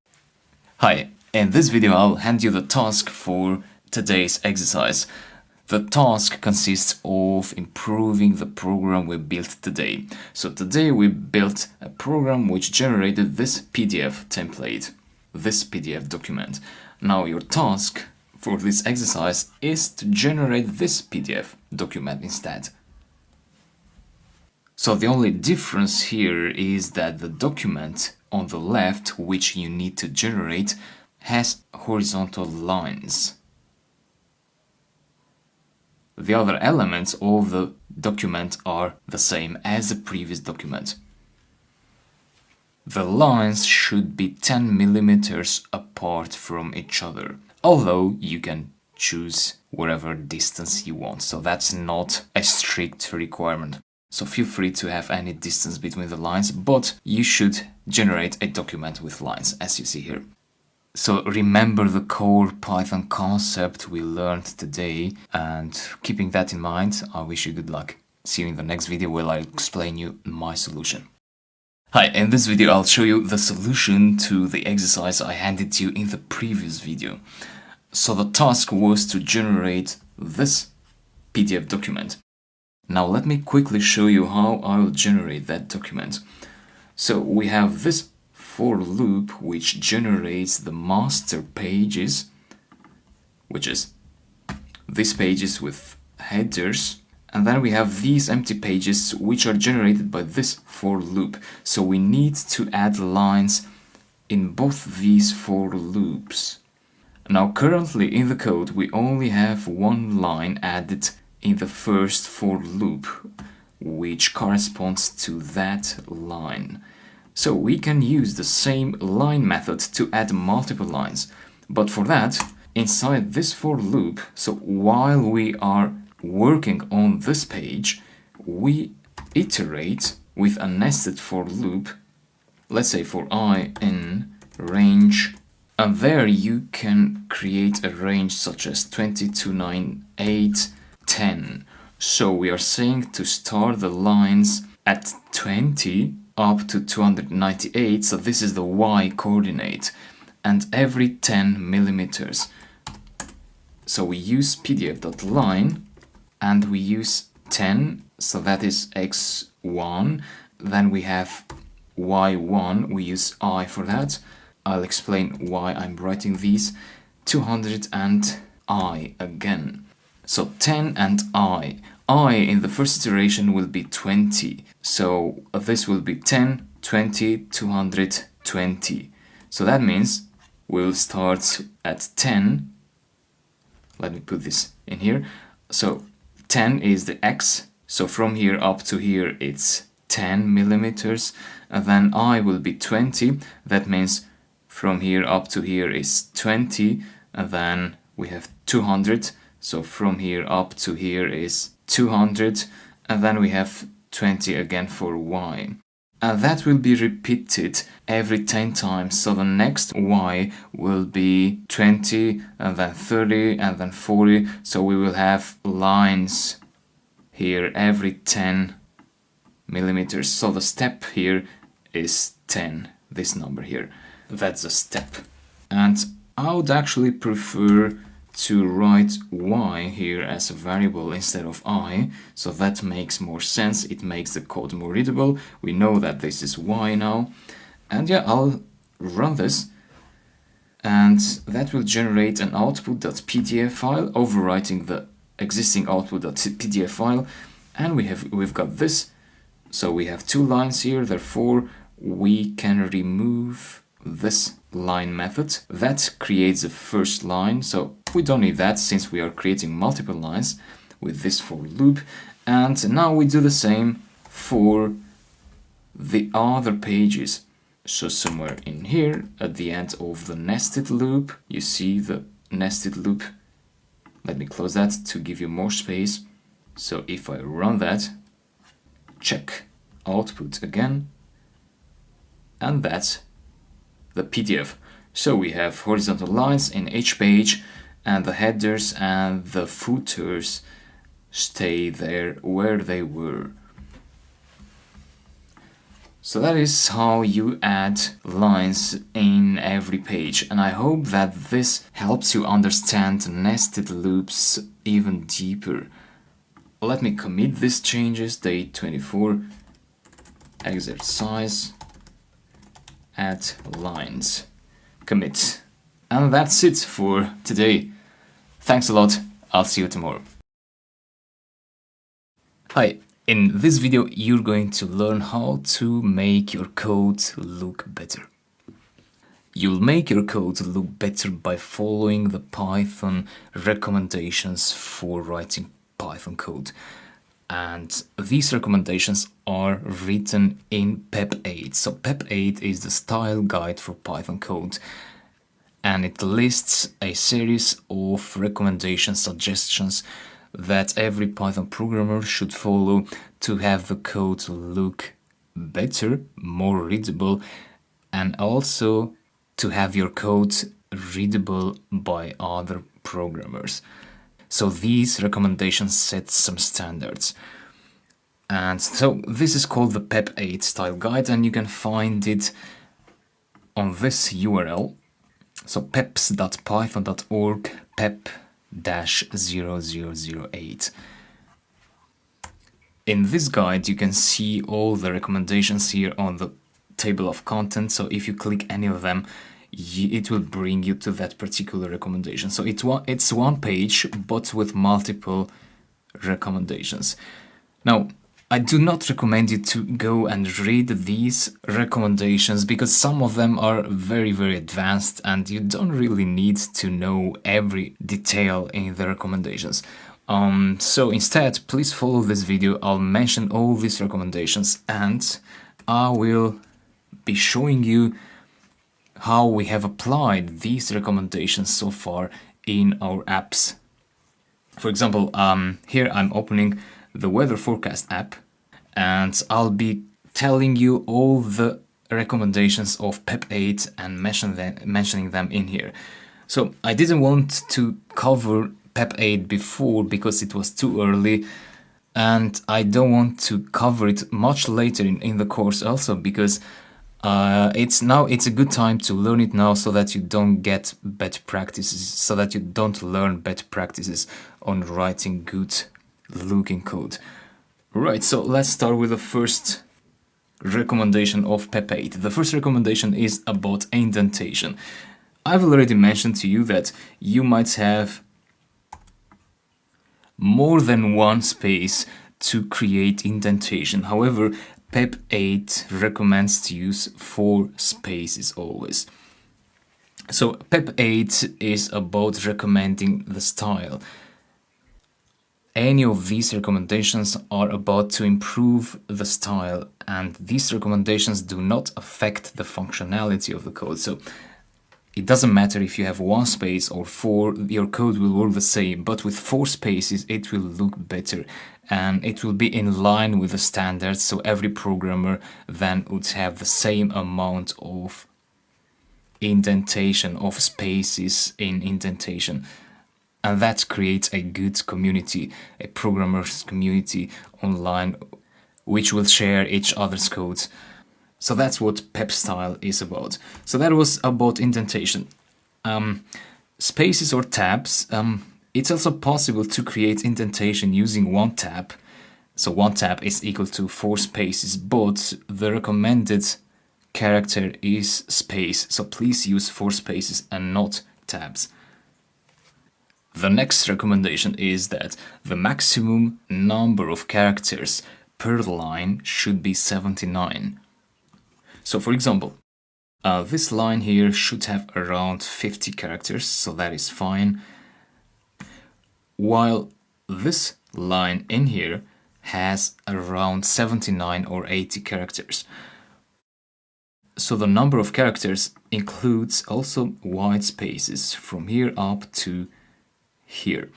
Hi, in this video I'll hand you the task for today's exercise. The task consists of improving the program we built today. So today we built a program which generated this PDF template, this PDF document. Now your task for this exercise is to generate this PDF document instead. So the only difference here is that the document on the left, which you need to generate, has horizontal lines. The other elements of the document are the same as the previous document. The lines should be 10 millimeters apart from each other, although you can choose whatever distance you want, so that's not a strict requirement. So feel free to have any distance between the lines, but you should generate a document with lines, as you see here. So remember the core Python concept we learned today, and keeping that in mind, I wish you good luck. See you in the next video where I'll explain you my solution. Hi, in this video I'll show you the solution to the exercise I handed to you in the previous video. So the task was to generate this PDF document. Now let me quickly show you how I will generate that document. So we have this for loop which generates the master pages, which is these pages with headers, and then we have these empty pages which are generated by this for loop. So we need to add lines in both these for loops. Now currently in the code we only have one line added in the first for loop, which corresponds to that line. So we can use the same line method to add multiple lines, but for that, inside this for loop, so while we are working on this page, we iterate with a nested for loop, let's say for I in range, and there you can create a range such as 20 to 9, 8, 10. So we are saying to start the lines at 20 up to 298, so this is the y coordinate, and every 10 millimeters. So we use pdf.line and we use 10, so that is x1, then we have y1, we use I for that. I'll explain why I'm writing these. 200 and I again. So 10 and I. I in the first iteration will be 20. So this will be 10, 20, 220. So that means we'll start at 10. Let me put this in here. So 10 is the x. So from here up to here it's 10 millimeters. And then I will be 20. That means from here up to here is 20. And then we have 200. So from here up to here is 200, and then we have 20 again for y. And that will be repeated every 10 times, so the next y will be 20, and then 30, and then 40, so we will have lines here every 10 millimeters. So the step here is 10, this number here. That's a step. And I would actually prefer to write y here as a variable instead of I, so that makes more sense. It makes the code more readable. We know that this is y now, and yeah, I'll run this, and that will generate an output.pdf file overwriting the existing output.pdf file, and we've got this. So we have two lines here, therefore we can remove this line method. That creates the first line, so we don't need that since we are creating multiple lines with this for loop. And now we do the same for the other pages. So somewhere in here at the end of the nested loop, you see the nested loop. Let me close that to give you more space. So if I run that, check output again, and that's the PDF. So we have horizontal lines in each page, and the headers and the footers stay there where they were. So that is how you add lines in every page, and I hope that this helps you understand nested loops even deeper. Let me commit these changes, day 24, exercise, add lines, commit. And that's it for today. Thanks a lot, I'll see you tomorrow. Hi, in this video you're going to learn how to make your code look better. You'll make your code look better by following the Python recommendations for writing Python code. And these recommendations are written in PEP 8. So PEP 8 is the style guide for Python code, and it lists a series of recommendation suggestions that every Python programmer should follow to have the code look better, more readable, and also to have your code readable by other programmers. So these recommendations set some standards. And so this is called the PEP 8 style guide, and you can find it on this URL. So peps.python.org pep-0008. In this guide, you can see all the recommendations here on the table of content. So if you click any of them, it will bring you to that particular recommendation. So it's one page, but with multiple recommendations. Now, I do not recommend you to go and read these recommendations because some of them are very, very advanced and you don't really need to know every detail in the recommendations. So instead, please follow this video. I'll mention all these recommendations and I will be showing you how we have applied these recommendations so far in our apps. For example, here I'm opening the weather forecast app and I'll be telling you all the recommendations of PEP8 and mentioning them in here. So I didn't want to cover PEP8 before because it was too early, and I don't want to cover it much later in the course also because it's a good time to learn it now so that you don't get bad practices, so that you don't learn bad practices on writing good looking code. Right, so let's start with the first recommendation of PEP8. The first recommendation is about indentation. I've already mentioned to you that you might have more than one space to create indentation. However, PEP8 recommends to use 4 spaces always. So PEP8 is about recommending the style. Any of these recommendations are about to improve the style, and these recommendations do not affect the functionality of the code. So it doesn't matter if you have 1 space or 4, your code will work the same, but with 4 spaces it will look better and it will be in line with the standards, so every programmer then would have the same amount of indentation, of spaces in indentation. And that creates a good community, a programmers community online, which will share each other's codes. So that's what PEP style is about. So that was about indentation. Spaces or tabs. It's also possible to create indentation using 1 tab. So 1 tab is equal to 4 spaces, but the recommended character is space. So please use 4 spaces and not tabs. The next recommendation is that the maximum number of characters per line should be 79. So for example, this line here should have around 50 characters, so that is fine. While this line in here has around 79 or 80 characters. So the number of characters includes also white spaces from here up to here.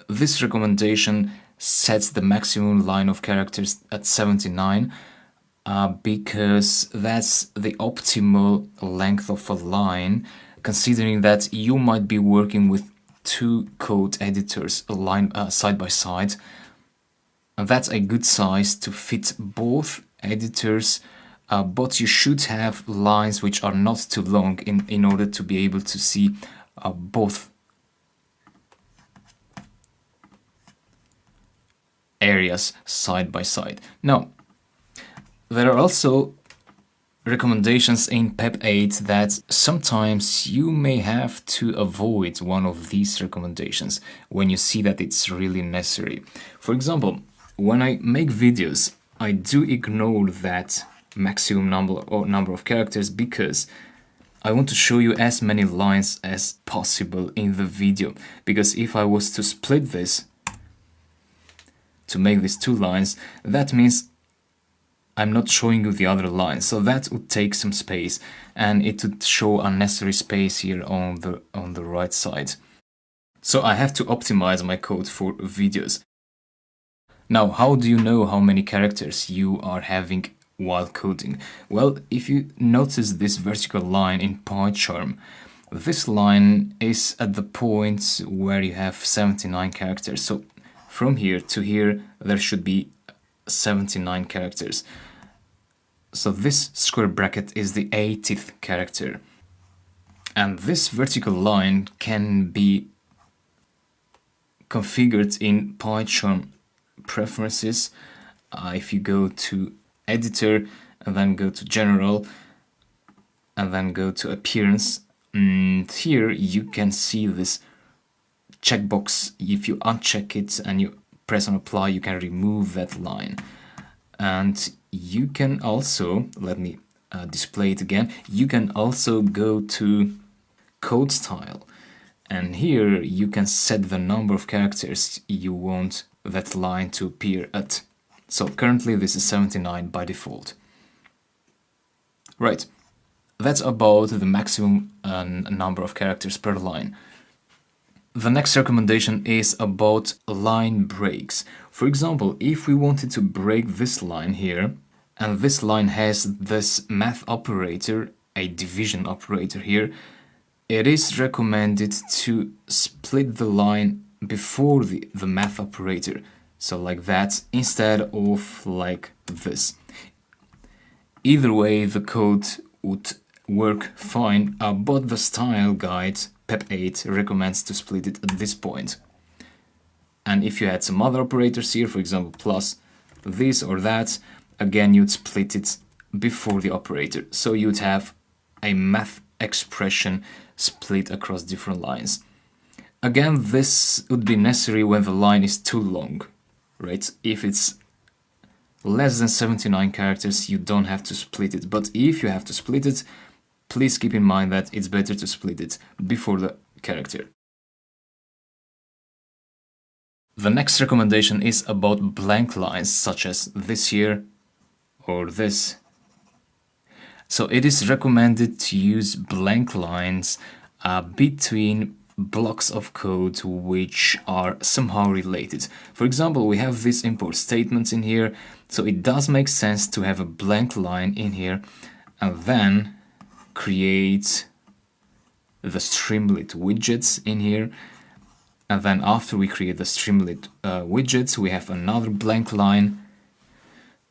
This recommendation sets the maximum line of characters at 79 because that's the optimal length of a line, considering that you might be working with 2 code editors side by side. And that's a good size to fit both editors, but you should have lines which are not too long in order to be able to see both areas side by side. Now, there are also recommendations in PEP8 that sometimes you may have to avoid one of these recommendations when you see that it's really necessary. For example, when I make videos, I do ignore that maximum number of characters because I want to show you as many lines as possible in the video. Because if I was to split this to make these 2 lines, that means I'm not showing you the other lines, so that would take some space and it would show unnecessary space here on the right side. So I have to optimize my code for videos. Now, how do you know how many characters you are having while coding? Well, if you notice this vertical line in PyCharm, this line is at the point where you have 79 characters. So from here to here, there should be 79 characters. So this square bracket is the 80th character. And this vertical line can be configured in PyCharm preferences. if you go to editor and then go to general and then go to appearance, here you can see this checkbox. If you uncheck it and you press on apply, you can remove that line. And you can also, let me display it again, you can also go to code style, and here you can set the number of characters you want that line to appear at. So currently this is 79 by default. Right, that's about the maximum number of characters per line. The next recommendation is about line breaks. For example, if we wanted to break this line here, and this line has this math operator, a division operator here, it is recommended to split the line before the math operator. So like that, instead of like this. Either way, the code would work fine, but the style guide PEP8 recommends to split it at this point. And if you had some other operators here, for example, plus this or that, again, you'd split it before the operator. So you'd have a math expression split across different lines. Again, this would be necessary when the line is too long, right? If it's less than 79 characters, you don't have to split it. But if you have to split it, please keep in mind that it's better to split it before the character. The next recommendation is about blank lines, such as this here or this. So it is recommended to use blank lines between blocks of code which are somehow related. For example, we have these import statements in here, so it does make sense to have a blank line in here and then create the Streamlit widgets in here. And then after we create the Streamlit widgets, we have another blank line.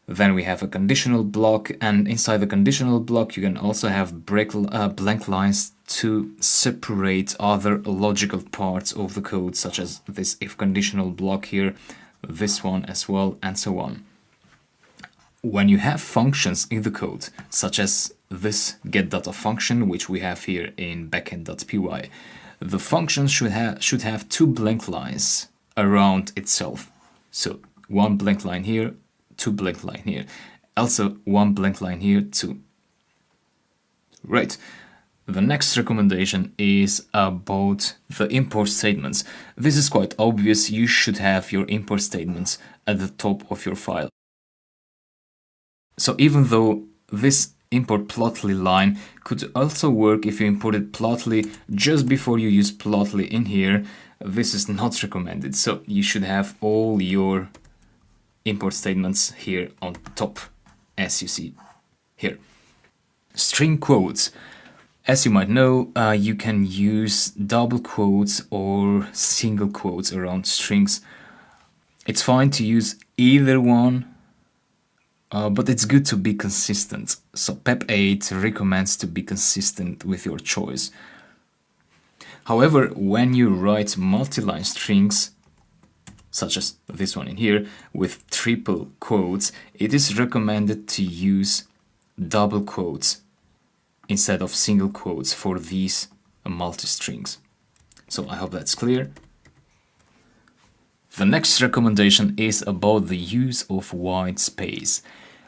Then we have a conditional block, and inside the conditional block you can also have blank lines to separate other logical parts of the code, such as this if conditional block here, this one as well, and so on. When you have functions in the code, such as this getData function, which we have here in backend.py, the function should have two blank lines around itself. So one blank line here, two blank line here, also one blank line here too. Right. The next recommendation is about the import statements. This is quite obvious. You should have your import statements at the top of your file. So even though this import plotly line could also work if you imported plotly just before you use plotly in here, this is not recommended. So you should have all your import statements here on top, as you see here. String quotes. As you might know, you can use double quotes or single quotes around strings. It's fine to use either one, but it's good to be consistent. So PEP8 recommends to be consistent with your choice. However, when you write multi-line strings, such as this one in here, with triple quotes, it is recommended to use double quotes instead of single quotes for these multi-strings. So I hope that's clear. The next recommendation is about the use of white space.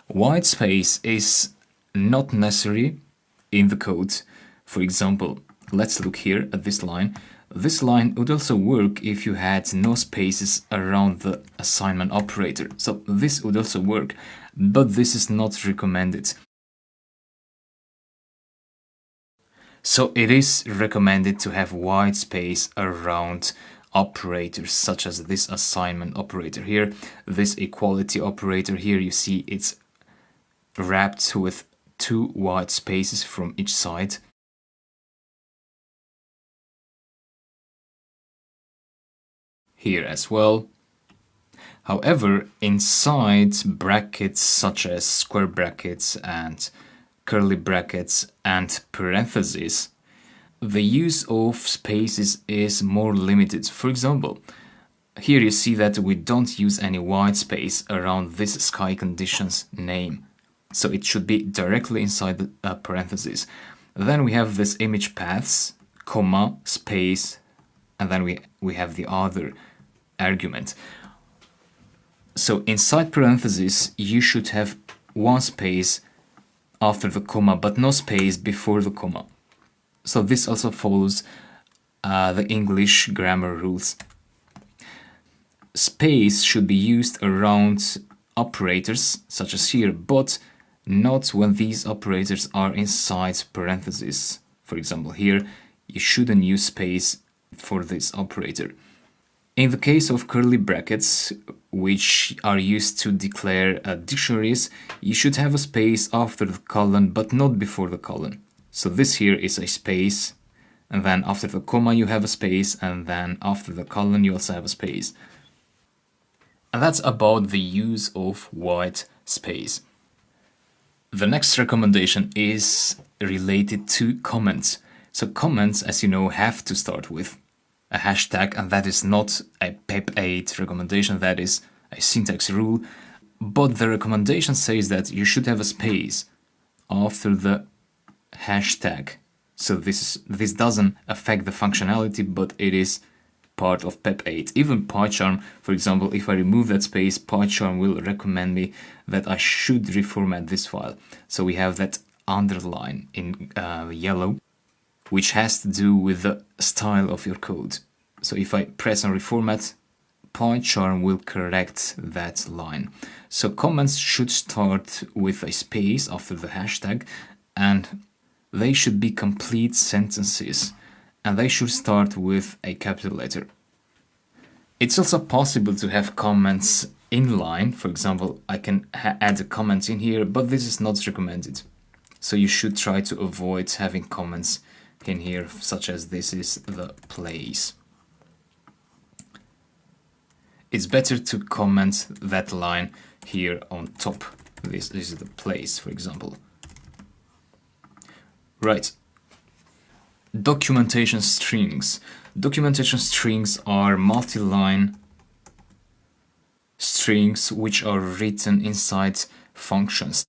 White space is not necessary in the code. For example, let's look here at this line. This line would also work if you had no spaces around the assignment operator. So this would also work, but this is not recommended. So it is recommended to have white space around operators such as this assignment operator here, this equality operator here. You see it's wrapped with two white spaces from each side. Here as well. However, inside brackets such as square brackets and curly brackets and parentheses, the use of spaces is more limited. For example, Here you see that we don't use any white space around this sky conditions name. So it should be directly inside the parentheses. Then we have this image paths, comma, space, and then we have the other argument. So inside parentheses, you should have one space after the comma, but no space before the comma. So this also follows the English grammar rules. Space should be used around operators, such as here, but not when these operators are inside parentheses. For example, here, you shouldn't use space for this operator. In the case of curly brackets, which are used to declare dictionaries, you should have a space after the colon, but not before the colon. So this here is a space, and then after the comma you have a space, and then after the colon you also have a space. And that's about the use of white space. The next recommendation is related to comments. So comments, as you know, have to start with a hashtag, and that is not a PEP 8 recommendation, that is a syntax rule. But the recommendation says that you should have a space after the hashtag. So this doesn't affect the functionality, but it is part of PEP 8. Even PyCharm, for example, if I remove that space, PyCharm will recommend me that I should reformat this file. So we have that underline in yellow, which has to do with the style of your code. So if I press on reformat, PyCharm will correct that line. So comments should start with a space after the hashtag, and they should be complete sentences, and they should start with a capital letter. It's also possible to have comments inline. For example, I can add a comment in here, but this is not recommended. So you should try to avoid having comments in here, such as this is the place. It's better to comment that line here on top. This is the place, for example. Right. Documentation strings. Documentation strings are multi-line strings which are written inside functions.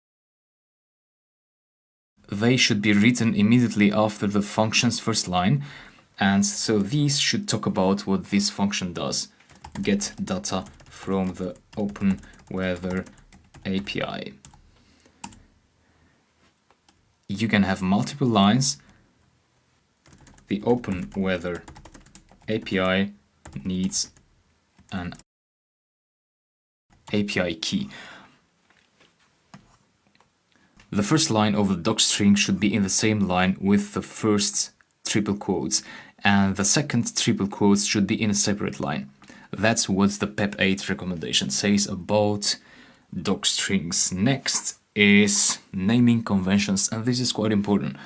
They should be written immediately after the function's first line, and so these should talk about what this function does. Get data from the Open Weather API. You can have multiple lines. The Open Weather API needs an API key. The first line of the doc string should be in the same line with the first triple quotes, and the second triple quotes should be in a separate line. That's what the PEP 8 recommendation says about doc strings. Next is naming conventions, and this is quite important.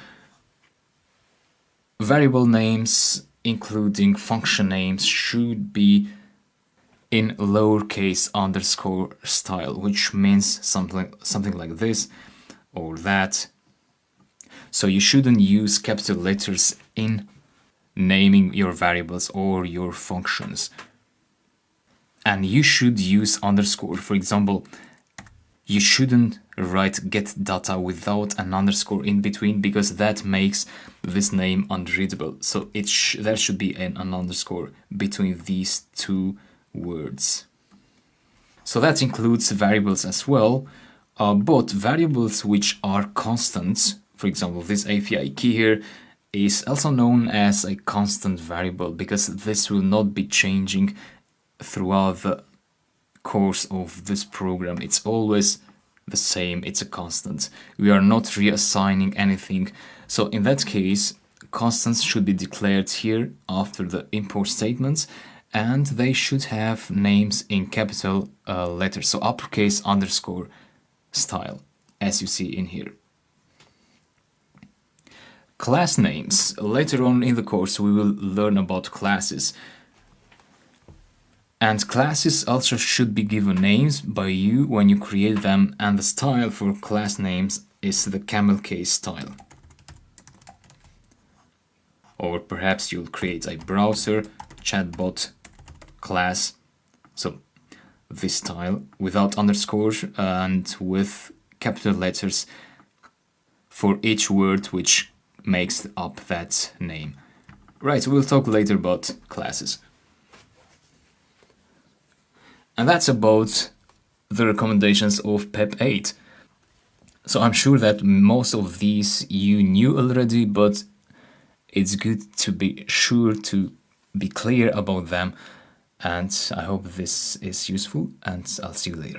Variable names, including function names, should be in lowercase underscore style, which means something like this or that. So you shouldn't use capital letters in naming your variables or your functions. And you should use underscore. For example, you shouldn't write get data without an underscore in between, because that makes this name unreadable. So there should be an underscore between these two words. So that includes variables as well, but variables which are constants, for example, this API key here is also known as a constant variable, because this will not be changing throughout the course of this program. It's always the same, it's a constant. We are not reassigning anything. So in that case, constants should be declared here after the import statements, and they should have names in capital letters, so uppercase underscore style, as you see in here. Class names. Later on in the course we will learn about classes. And classes also should be given names by you when you create them, and the style for class names is the camel case style. Or perhaps you'll create a browser chatbot class So this style without underscore and with capital letters for each word which makes up that name. Right, we'll talk later about classes. And that's about the recommendations of PEP 8. So I'm sure that most of these you knew already, but it's good to be sure to be clear about them. And I hope this is useful, and I'll see you later.